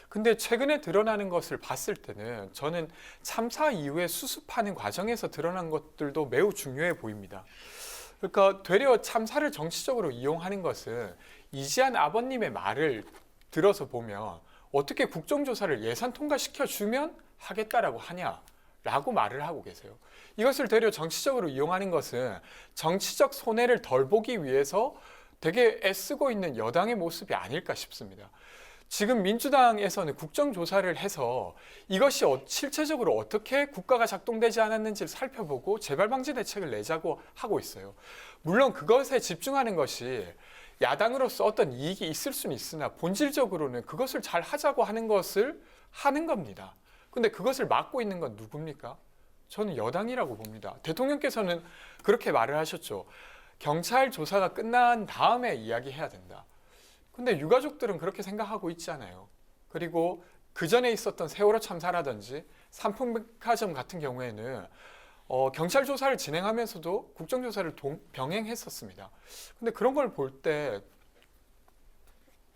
근데 최근에 드러나는 것을 봤을 때는 저는 참사 이후에 수습하는 과정에서 드러난 것들도 매우 중요해 보입니다. 그러니까 되려 참사를 정치적으로 이용하는 것은 이지한 아버님의 말을 들어서 보면 어떻게 국정조사를 예산 통과시켜주면 하겠다라고 하냐라고 말을 하고 계세요. 이것을 되려 정치적으로 이용하는 것은 정치적 손해를 덜 보기 위해서 되게 애쓰고 있는 여당의 모습이 아닐까 싶습니다. 지금 민주당에서는 국정조사를 해서 이것이 실체적으로 어떻게 국가가 작동되지 않았는지를 살펴보고 재발방지 대책을 내자고 하고 있어요. 물론 그것에 집중하는 것이 야당으로서 어떤 이익이 있을 수는 있으나 본질적으로는 그것을 잘 하자고 하는 것을 하는 겁니다. 근데 그것을 막고 있는 건 누굽니까? 저는 여당이라고 봅니다. 대통령께서는 그렇게 말을 하셨죠. 경찰 조사가 끝난 다음에 이야기해야 된다. 근데 유가족들은 그렇게 생각하고 있지 않아요. 그리고 그 전에 있었던 세월호 참사라든지 삼풍백화점 같은 경우에는 경찰 조사를 진행하면서도 국정조사를 병행했었습니다. 근데 그런 걸 볼 때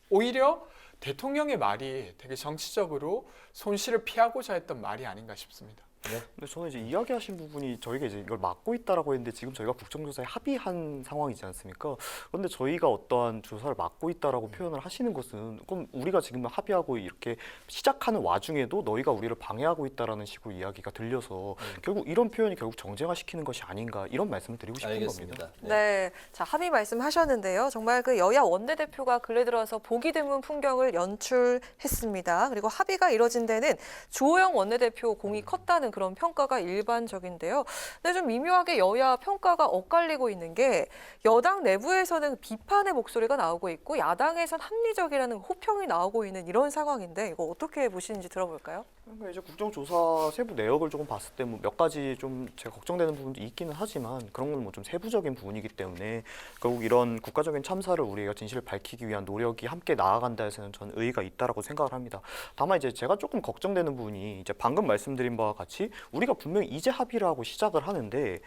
오히려 대통령의 말이 되게 정치적으로 손실을 피하고자 했던 말이 아닌가 싶습니다. 근데 저는 이제 이야기하신 부분이 저희가 이제 이걸 막고 있다라고 했는데 지금 저희가 국정조사에 합의한 상황이지 않습니까? 그런데 저희가 어떠한 조사를 막고 있다라고 표현을 하시는 것은 그럼 우리가 지금 합의하고 이렇게 시작하는 와중에도 너희가 우리를 방해하고 있다라는 식으로 이야기가 들려서 결국 이런 표현이 결국 정쟁화시키는 것이 아닌가 이런 말씀을 드리고 싶은 알겠습니다. 겁니다. 네, 자 합의 말씀하셨는데요. 정말 그 여야 원내대표가 근래 들어서 보기 드문 풍경을 연출했습니다. 그리고 합의가 이뤄진 데는 주호영 원내대표 공이 컸다는 그런 평가가 일반적인데요. 근데 좀 미묘하게 여야 평가가 엇갈리고 있는 게 여당 내부에서는 비판의 목소리가 나오고 있고 야당에선 합리적이라는 호평이 나오고 있는 이런 상황인데 이거 어떻게 보시는지 들어볼까요? 그러니까 이제 국정조사 세부 내역을 조금 봤을 때 뭐 몇 가지 좀 제가 걱정되는 부분도 있기는 하지만 그런 건 뭐 좀 세부적인 부분이기 때문에 결국 이런 국가적인 참사를 우리가 진실을 밝히기 위한 노력이 함께 나아간다 해서는 저는 의의가 있다라고 생각을 합니다. 다만 이제 제가 조금 걱정되는 부분이 이제 방금 말씀드린 바와 같이 우리가 분명히 이제 합의를 하고 시작을 하는데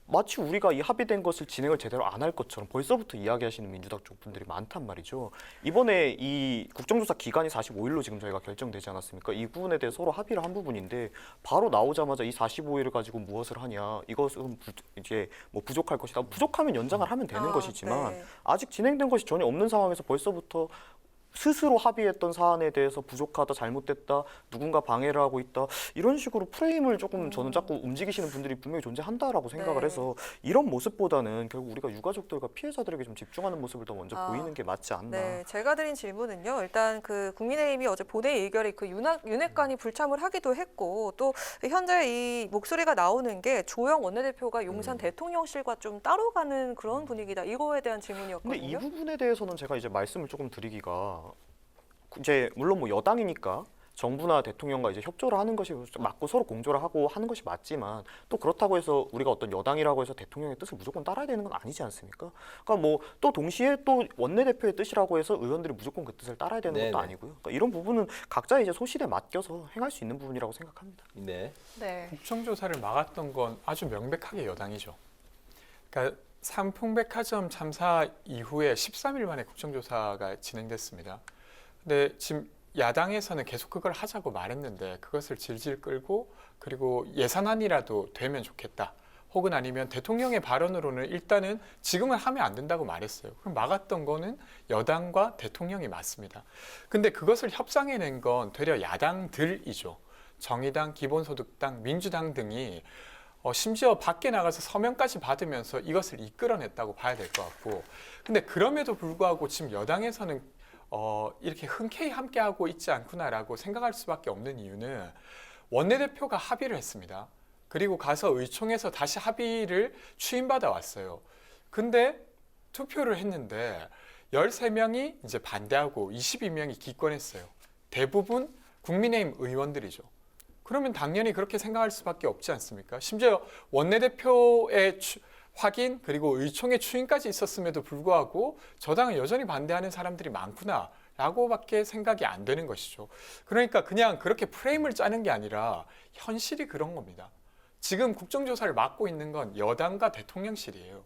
마치 우리가 이 합의된 것을 진행을 제대로 안 할 것처럼 벌써부터 이야기하시는 민주당 쪽 분들이 많단 말이죠. 이번에 이 국정조사 기간이 45일로 지금 저희가 결정되지 않았습니까? 이 부분에 대해 서로 합의를 한 부분인데 바로 나오자마자 이 45일을 가지고 무엇을 하냐 이것은 이제 뭐 부족할 것이다. 부족하면 연장을 하면 되는 것이지만 네. 아직 진행된 것이 전혀 없는 상황에서 벌써부터 스스로 합의했던 사안에 대해서 부족하다, 잘못됐다, 누군가 방해를 하고 있다 이런 식으로 프레임을 조금 저는 자꾸 움직이시는 분들이 분명히 존재한다라고 생각을 해서 이런 모습보다는 결국 우리가 유가족들과 피해자들에게 좀 집중하는 모습을 더 먼저 보이는 게 맞지 않나. 네, 제가 드린 질문은요. 일단 그 국민의힘이 어제 본회의 의결에 그 윤핵관이 불참을 하기도 했고 또 현재 이 목소리가 나오는 게 조영 원내대표가 용산 대통령실과 좀 따로 가는 그런 분위기다. 이거에 대한 질문이었거든요. 근데 이 부분에 대해서는 제가 이제 말씀을 조금 드리기가 이제 물론 뭐 여당이니까 정부나 대통령과 이제 협조를 하는 것이 맞고 서로 공조를 하고 하는 것이 맞지만 또 그렇다고 해서 우리가 어떤 여당이라고 해서 대통령의 뜻을 무조건 따라야 되는 건 아니지 않습니까? 그러니까 뭐 또 동시에 또 원내대표의 뜻이라고 해서 의원들이 무조건 그 뜻을 따라야 되는 것도 아니고요. 그러니까 이런 부분은 각자 이제 소실에 맡겨서 행할 수 있는 부분이라고 생각합니다. 네. 국정조사를 막았던 건 아주 명백하게 여당이죠. 그러니까 삼풍백화점 참사 이후에 13일 만에 국정조사가 진행됐습니다. 근데 지금 야당에서는 계속 그걸 하자고 말했는데 그것을 질질 끌고 그리고 예산안이라도 되면 좋겠다. 혹은 아니면 대통령의 발언으로는 일단은 지금은 하면 안 된다고 말했어요. 그럼 막았던 거는 여당과 대통령이 맞습니다. 근데 그것을 협상해낸 건 되려 야당들이죠. 정의당, 기본소득당, 민주당 등이 심지어 밖에 나가서 서명까지 받으면서 이것을 이끌어냈다고 봐야 될 것 같고 근데 그럼에도 불구하고 지금 여당에서는 이렇게 흔쾌히 함께하고 있지 않구나라고 생각할 수밖에 없는 이유는 원내대표가 합의를 했습니다. 그리고 가서 의총에서 다시 합의를 추인받아 왔어요. 근데 투표를 했는데 13명이 이제 반대하고 22명이 기권했어요. 대부분 국민의힘 의원들이죠. 그러면 당연히 그렇게 생각할 수밖에 없지 않습니까? 심지어 원내대표의 확인 그리고 의총의 추인까지 있었음에도 불구하고 저당은 여전히 반대하는 사람들이 많구나라고밖에 생각이 안 되는 것이죠. 그러니까 그냥 그렇게 프레임을 짜는 게 아니라 현실이 그런 겁니다. 지금 국정조사를 맡고 있는 건 여당과 대통령실이에요.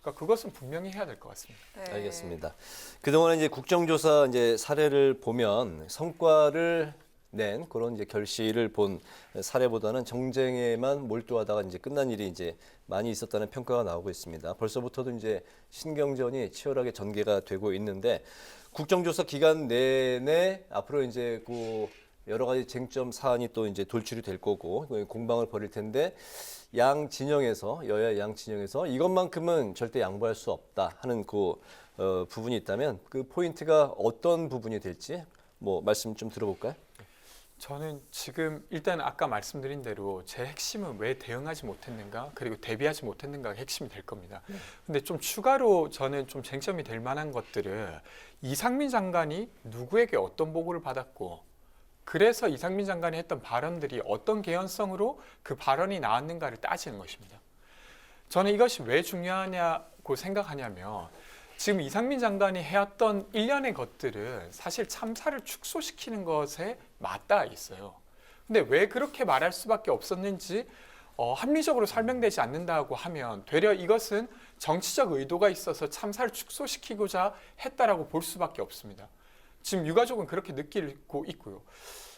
그러니까 그것은 분명히 해야 될 것 같습니다. 네. 알겠습니다. 그동안 이제 국정조사 이제 사례를 보면 성과를 낸 그런 이제 결실을 본 사례보다는 정쟁에만 몰두하다가 이제 끝난 일이 이제 많이 있었다는 평가가 나오고 있습니다. 벌써부터도 이제 신경전이 치열하게 전개가 되고 있는데 국정조사 기간 내내 앞으로 이제 그 여러 가지 쟁점 사안이 또 이제 돌출이 될 거고 공방을 벌일 텐데 양 진영에서 여야 양 진영에서 이것만큼은 절대 양보할 수 없다 하는 그 부분이 있다면 그 포인트가 어떤 부분이 될지 뭐 말씀 좀 들어볼까요? 저는 지금 일단 아까 말씀드린 대로 제 핵심은 왜 대응하지 못했는가 그리고 대비하지 못했는가가 핵심이 될 겁니다. 근데 좀 추가로 저는 좀 쟁점이 될 만한 것들은 이상민 장관이 누구에게 어떤 보고를 받았고 그래서 이상민 장관이 했던 발언들이 어떤 개연성으로 그 발언이 나왔는가를 따지는 것입니다. 저는 이것이 왜 중요하냐고 생각하냐면 지금 이상민 장관이 해왔던 일련의 것들은 사실 참사를 축소시키는 것에 맞닿아 있어요. 근데 왜 그렇게 말할 수밖에 없었는지 합리적으로 설명되지 않는다고 하면 되려 이것은 정치적 의도가 있어서 참사를 축소시키고자 했다라고 볼 수밖에 없습니다. 지금 유가족은 그렇게 느끼고 있고요.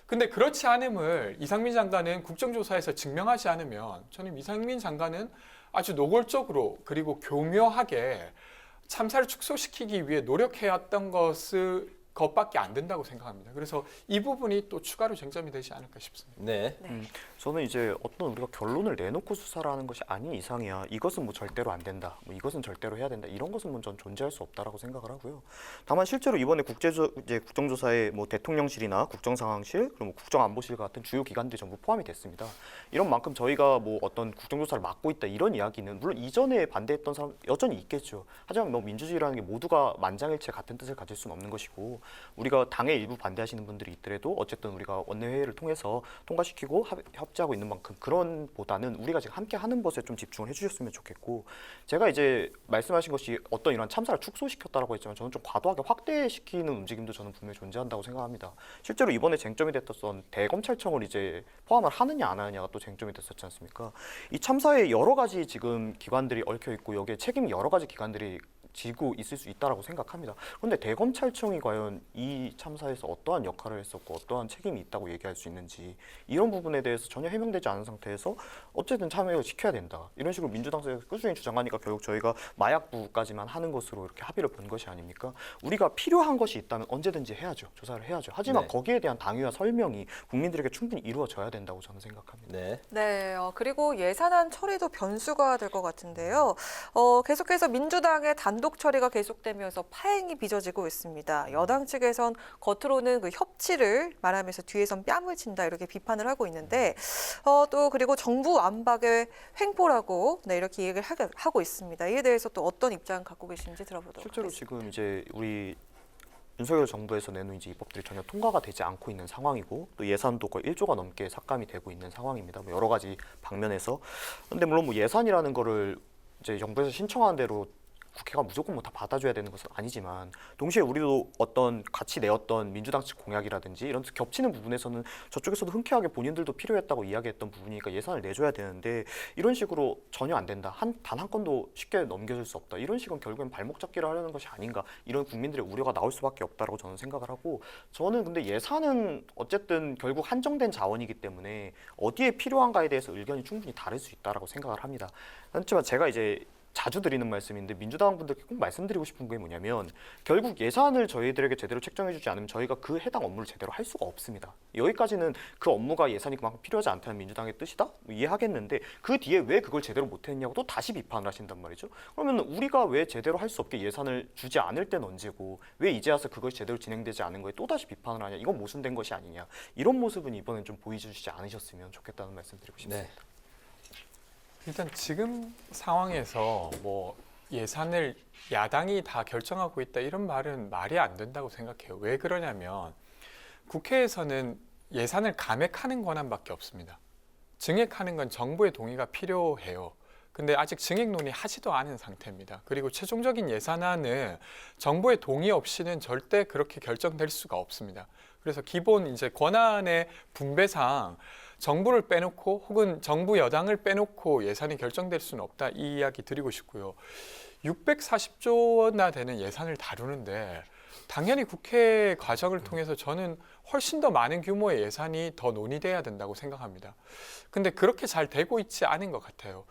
근데 그렇지 않음을 이상민 장관은 국정조사에서 증명하지 않으면 저는 이상민 장관은 아주 노골적으로 그리고 교묘하게 참사를 축소시키기 위해 노력해왔던 것밖에 안 된다고 생각합니다. 그래서 이 부분이 또 추가로 쟁점이 되지 않을까 싶습니다. 네. 저는 이제 어떤 우리가 결론을 내놓고 수사를 하는 것이 아닌 이상이야. 이것은 뭐 절대로 안 된다. 뭐 이것은 절대로 해야 된다. 이런 것은 전 존재할 수 없다라고 생각을 하고요. 다만 실제로 이번에 이제 국정조사에 뭐 대통령실이나 국정상황실 그리고 뭐 국정안보실 같은 주요 기관들이 전부 포함이 됐습니다. 이런 만큼 저희가 뭐 어떤 국정조사를 막고 있다 이런 이야기는 물론 이전에 반대했던 사람 여전히 있겠죠. 하지만 뭐 민주주의라는 게 모두가 만장일치 같은 뜻을 가질 수는 없는 것이고 우리가 당의 일부 반대하시는 분들이 있더라도 어쨌든 우리가 원내회의를 통해서 통과시키고 협조하고 있는 만큼 그런 보다는 우리가 지금 함께 하는 것에 좀 집중을 해주셨으면 좋겠고 제가 이제 말씀하신 것이 어떤 이런 참사를 축소시켰다라고 했지만 저는 좀 과도하게 확대시키는 움직임도 저는 분명히 존재한다고 생각합니다. 실제로 이번에 쟁점이 됐던 대검찰청을 이제 포함을 하느냐 안 하느냐가 또 쟁점이 됐었지 않습니까? 이 참사에 여러 가지 지금 기관들이 얽혀 있고 여기에 책임 여러 가지 기관들이 지고 있을 수 있다라고 생각합니다. 그런데 대검찰청이 과연 이 참사에서 어떠한 역할을 했었고 어떠한 책임이 있다고 얘기할 수 있는지 이런 부분에 대해서 전혀 해명되지 않은 상태에서 어쨌든 참여를 시켜야 된다. 이런 식으로 민주당에서 꾸준히 주장하니까 결국 저희가 마약부까지만 하는 것으로 이렇게 합의를 본 것이 아닙니까? 우리가 필요한 것이 있다면 언제든지 해야죠. 조사를 해야죠. 하지만 거기에 대한 당위와 설명이 국민들에게 충분히 이루어져야 된다고 저는 생각합니다. 네, 그리고 예산안 처리도 변수가 될 것 같은데요. 계속해서 민주당의 단독 처리가 계속되면서 파행이 빚어지고 있습니다. 여당 측에선 겉으로는 그 협치를 말하면서 뒤에선 뺨을 친다 이렇게 비판을 하고 있는데 또 그리고 정부 안박의 횡포라고 이렇게 얘기를 하고 있습니다. 이에 대해서 또 어떤 입장 갖고 계신지 들어보도록 실제로 하겠습니다. 지금 이제 우리 윤석열 정부에서 내놓은 이제 입법들이 전혀 통과가 되지 않고 있는 상황이고 또 예산도 거의 1조가 넘게 삭감이 되고 있는 상황입니다. 뭐 여러 가지 방면에서. 그런데 물론 뭐 예산이라는 거를 이제 정부에서 신청한 대로 국회가 무조건 뭐 다 받아줘야 되는 것은 아니지만 동시에 우리도 어떤 같이 내었던 민주당 측 공약이라든지 이런 겹치는 부분에서는 저쪽에서도 흔쾌하게 본인들도 필요했다고 이야기했던 부분이니까 예산을 내줘야 되는데 이런 식으로 전혀 안 된다. 단 한 건도 쉽게 넘겨줄 수 없다. 이런 식은 결국엔 발목 잡기를 하려는 것이 아닌가. 이런 국민들의 우려가 나올 수밖에 없다라고 저는 생각을 하고 저는 근데 예산은 어쨌든 결국 한정된 자원이기 때문에 어디에 필요한가에 대해서 의견이 충분히 다를 수 있다라고 생각을 합니다. 하지만 제가 이제 자주 드리는 말씀인데 민주당 분들께 꼭 말씀드리고 싶은 게 뭐냐면 결국 예산을 저희들에게 제대로 책정해주지 않으면 저희가 그 해당 업무를 제대로 할 수가 없습니다. 여기까지는 그 업무가 예산이 그만큼 필요하지 않다는 민주당의 뜻이다? 이해하겠는데 그 뒤에 왜 그걸 제대로 못했냐고 또 다시 비판을 하신단 말이죠. 그러면 우리가 왜 제대로 할 수 없게 예산을 주지 않을 땐 언제고 왜 이제 와서 그것이 제대로 진행되지 않은 거에 또 다시 비판을 하냐. 이건 모순된 것이 아니냐. 이런 모습은 이번엔 좀 보여주시지 않으셨으면 좋겠다는 말씀 드리고 싶습니다. 일단 지금 상황에서 뭐 예산을 야당이 다 결정하고 있다 이런 말은 말이 안 된다고 생각해요. 왜 그러냐면 국회에서는 예산을 감액하는 권한밖에 없습니다. 증액하는 건 정부의 동의가 필요해요. 근데 아직 증액 논의하지도 않은 상태입니다. 그리고 최종적인 예산안은 정부의 동의 없이는 절대 그렇게 결정될 수가 없습니다. 그래서 기본 이제 권한의 분배상 정부를 빼놓고 혹은 정부 여당을 빼놓고 예산이 결정될 수는 없다 이 이야기 드리고 싶고요. 640조 원이나 되는 예산을 다루는데 당연히 국회 과정을 통해서 저는 훨씬 더 많은 규모의 예산이 더 논의돼야 된다고 생각합니다. 근데 그렇게 잘 되고 있지 않은 것 같아요.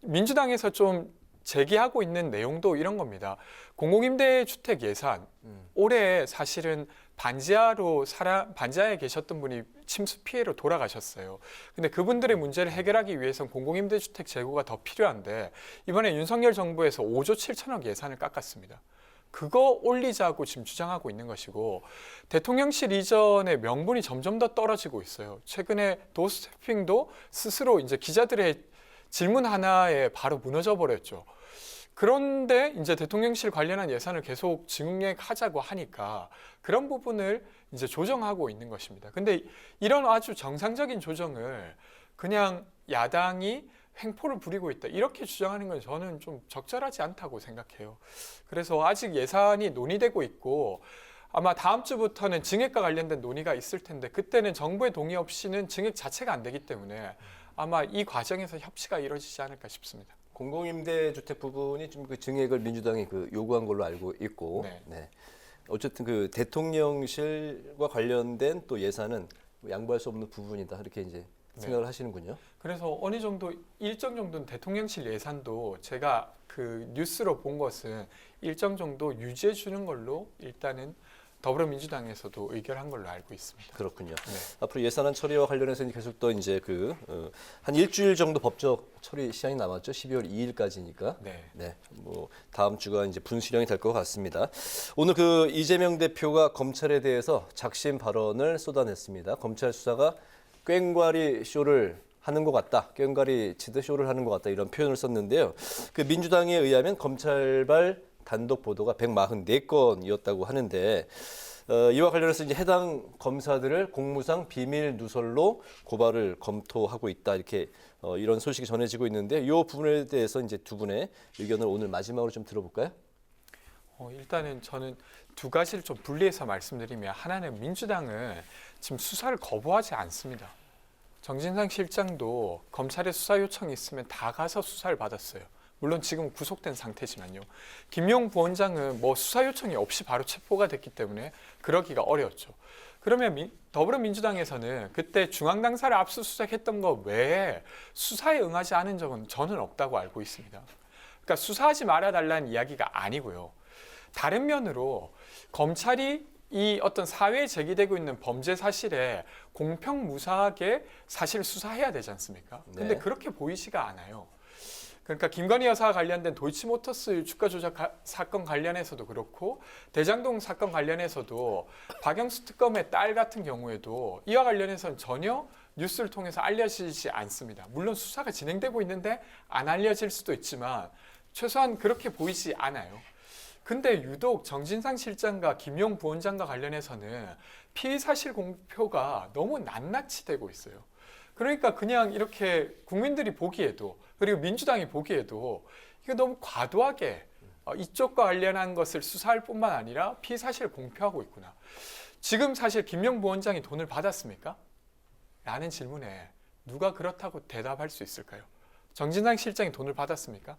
민주당에서 좀 제기하고 있는 내용도 이런 겁니다. 공공임대주택 예산 올해 사실은 반지하에 계셨던 분이 침수 피해로 돌아가셨어요. 근데 그분들의 문제를 해결하기 위해서는 공공임대주택 재고가 더 필요한데 이번에 윤석열 정부에서 5조 7천억 예산을 깎았습니다. 그거 올리자고 지금 주장하고 있는 것이고 대통령실 이전의 명분이 점점 더 떨어지고 있어요. 최근에 도스태핑도 스스로 이제 기자들의 질문 하나에 바로 무너져 버렸죠. 그런데 이제 대통령실 관련한 예산을 계속 증액하자고 하니까 그런 부분을 이제 조정하고 있는 것입니다. 근데 이런 아주 정상적인 조정을 그냥 야당이 횡포를 부리고 있다 이렇게 주장하는 건 저는 좀 적절하지 않다고 생각해요. 그래서 아직 예산이 논의되고 있고 아마 다음 주부터는 증액과 관련된 논의가 있을 텐데 그때는 정부의 동의 없이는 증액 자체가 안 되기 때문에 아마 이 과정에서 협치가 이루어지지 않을까 싶습니다. 공공임대주택 부분이 좀 그 증액을 민주당이 요구한 걸로 알고 있고 어쨌든 그 대통령실과 관련된 또 예산은 양보할 수 없는 부분이다 이렇게 이제 생각을 하시는군요. 그래서 어느 정도 일정 정도는 대통령실 예산도 제가 그 뉴스로 본 것은 일정 정도 유지해 주는 걸로 일단은 더불어민주당에서도 의결한 걸로 알고 있습니다. 그렇군요. 앞으로 예산안 처리와 관련해서 계속 또 이제 한 일주일 정도 법적 처리 시간이 남았죠. 12월 2일까지니까. 네. 뭐 다음 주가 이제 분수령이 될 것 같습니다. 오늘 그 이재명 대표가 검찰에 대해서 작심 발언을 쏟아냈습니다. 검찰 수사가 꽹과리 쇼를 하는 것 같다. 꽹과리 치듯 쇼를 하는 것 같다. 이런 표현을 썼는데요. 그 민주당에 의하면 검찰발 단독 보도가 144건이었다고 하는데 이와 관련해서 이제 해당 검사들을 공무상 비밀 누설로 고발을 검토하고 있다 이렇게 이런 소식이 전해지고 있는데 이 부분에 대해서 이제 두 분의 의견을 오늘 마지막으로 좀 들어볼까요? 일단은 저는 두 가지를 좀 분리해서 말씀드리면 하나는 민주당은 지금 수사를 거부하지 않습니다. 정진상 실장도 검찰의 수사 요청이 있으면 다 가서 수사를 받았어요. 물론 지금 구속된 상태지만요. 김용 부원장은 뭐 수사 요청이 없이 바로 체포가 됐기 때문에 그러기가 어려웠죠. 그러면 더불어민주당에서는 그때 중앙당사를 압수수색했던 것 외에 수사에 응하지 않은 적은 저는 없다고 알고 있습니다. 그러니까 수사하지 말아달라는 이야기가 아니고요. 다른 면으로 검찰이 이 어떤 사회에 제기되고 있는 범죄 사실에 공평무사하게 사실 수사해야 되지 않습니까? 근데 네. 그렇게 보이지가 않아요. 그러니까 김건희 여사와 관련된 도이치모터스 주가 조작 사건 관련해서도 그렇고 대장동 사건 관련해서도 박영수 특검의 딸 같은 경우에도 이와 관련해서는 전혀 뉴스를 통해서 알려지지 않습니다. 물론 수사가 진행되고 있는데 안 알려질 수도 있지만 최소한 그렇게 보이지 않아요. 근데 유독 정진상 실장과 김용 부원장과 관련해서는 피의 사실 공표가 너무 낱낱이 되고 있어요. 그러니까 그냥 이렇게 국민들이 보기에도 그리고 민주당이 보기에도 이거 너무 과도하게 이쪽과 관련한 것을 수사할 뿐만 아니라 피의 사실을 공표하고 있구나. 지금 사실 김용 부원장이 돈을 받았습니까? 라는 질문에 누가 그렇다고 대답할 수 있을까요? 정진상 실장이 돈을 받았습니까?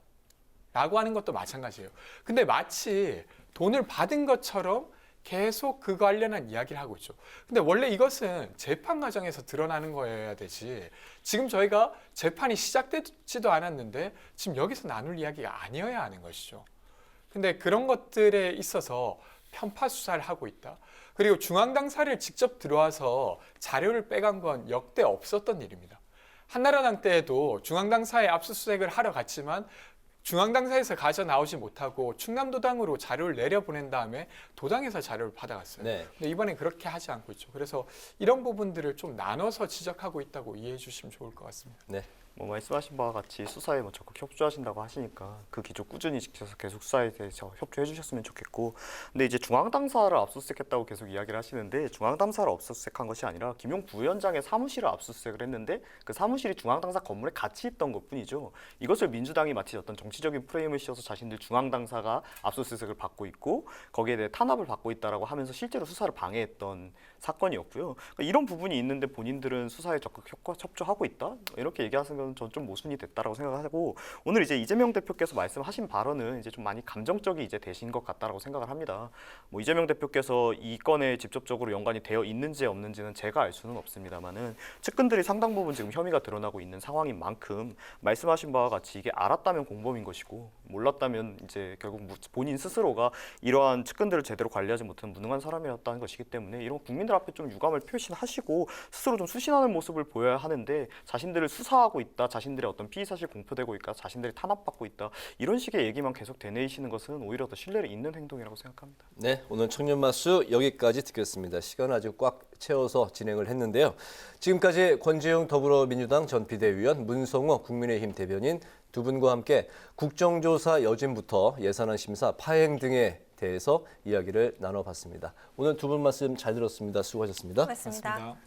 라고 하는 것도 마찬가지예요. 근데 마치 돈을 받은 것처럼 계속 그 관련한 이야기를 하고 있죠. 근데 원래 이것은 재판 과정에서 드러나는 거여야 되지. 지금 저희가 재판이 시작되지도 않았는데 지금 여기서 나눌 이야기가 아니어야 하는 것이죠. 근데 그런 것들에 있어서 편파 수사를 하고 있다. 그리고 중앙당사를 직접 들어와서 자료를 빼간 건 역대 없었던 일입니다. 한나라당 때에도 중앙당사에 압수수색을 하러 갔지만 중앙당사에서 가져 나오지 못하고 충남도당으로 자료를 내려보낸 다음에 도당에서 자료를 받아갔어요. 근데 이번엔 그렇게 하지 않고 있죠. 그래서 이런 부분들을 좀 나눠서 지적하고 있다고 이해해 주시면 좋을 것 같습니다. 뭐 말씀하신 바와 같이 수사에 뭐 적극 협조하신다고 하시니까 그 기조 꾸준히 지켜서 계속 수사에 대해서 협조해 주셨으면 좋겠고, 근데 이제 중앙당사를 압수수색했다고 계속 이야기를 하시는데 중앙당사를 압수수색한 것이 아니라 김용 부위원장의 사무실을 압수수색을 했는데 그 사무실이 중앙당사 건물에 같이 있던 것뿐이죠. 이것을 민주당이 마치 어떤 정치적인 프레임을 씌워서 자신들 중앙당사가 압수수색을 받고 있고 거기에 대해 탄압을 받고 있다라고 하면서 실제로 수사를 방해했던 사건이었고요. 그러니까 이런 부분이 있는데 본인들은 수사에 적극 협조하고 있다? 이렇게 얘기하는 건 전 좀 모순이 됐다라고 생각하고, 오늘 이제 이재명 대표께서 말씀하신 발언은 이제 좀 많이 감정적이 이제 되신 것 같다라고 생각을 합니다. 뭐 이재명 대표께서 이 건에 직접적으로 연관이 되어 있는지 없는지는 제가 알 수는 없습니다만은 측근들이 상당 부분 지금 혐의가 드러나고 있는 상황인 만큼 말씀하신 바와 같이 이게 알았다면 공범인 것이고 몰랐다면 이제 결국 본인 스스로가 이러한 측근들을 제대로 관리하지 못한 무능한 사람이었다는 것이기 때문에 이런 국민들 앞에 좀 유감을 표시하시고 스스로 좀 수신하는 모습을 보여야 하는데, 자신들을 수사하고 있다, 자신들의 어떤 피의 사실 공표되고 있다, 자신들이 탄압받고 있다, 이런 식의 얘기만 계속 되뇌이시는 것은 오히려 더 신뢰를 잇는 행동이라고 생각합니다. 네, 오늘 청년마수 여기까지 듣겠습니다. 시간 아주 꽉 채워서 진행을 했는데요. 지금까지 권지웅 더불어민주당 전 비대위원, 문성호 국민의힘 대변인 두 분과 함께 국정조사 여진부터 예산안 심사, 파행 등에 대해서 이야기를 나눠봤습니다. 오늘 두 분 말씀 잘 들었습니다. 수고하셨습니다. 고맙습니다.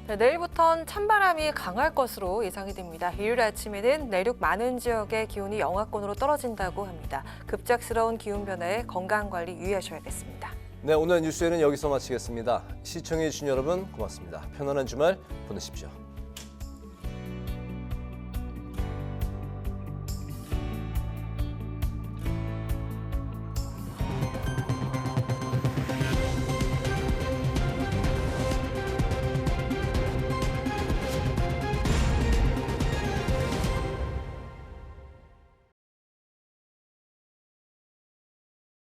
네, 내일부터는 찬바람이 강할 것으로 예상이 됩니다. 일요일 아침에는 내륙 많은 지역의 기온이 영하권으로 떨어진다고 합니다. 급작스러운 기온 변화에 건강관리 유의하셔야겠습니다. 네, 오늘 뉴스에는 여기서 마치겠습니다. 시청해주신 여러분 고맙습니다. 편안한 주말 보내십시오.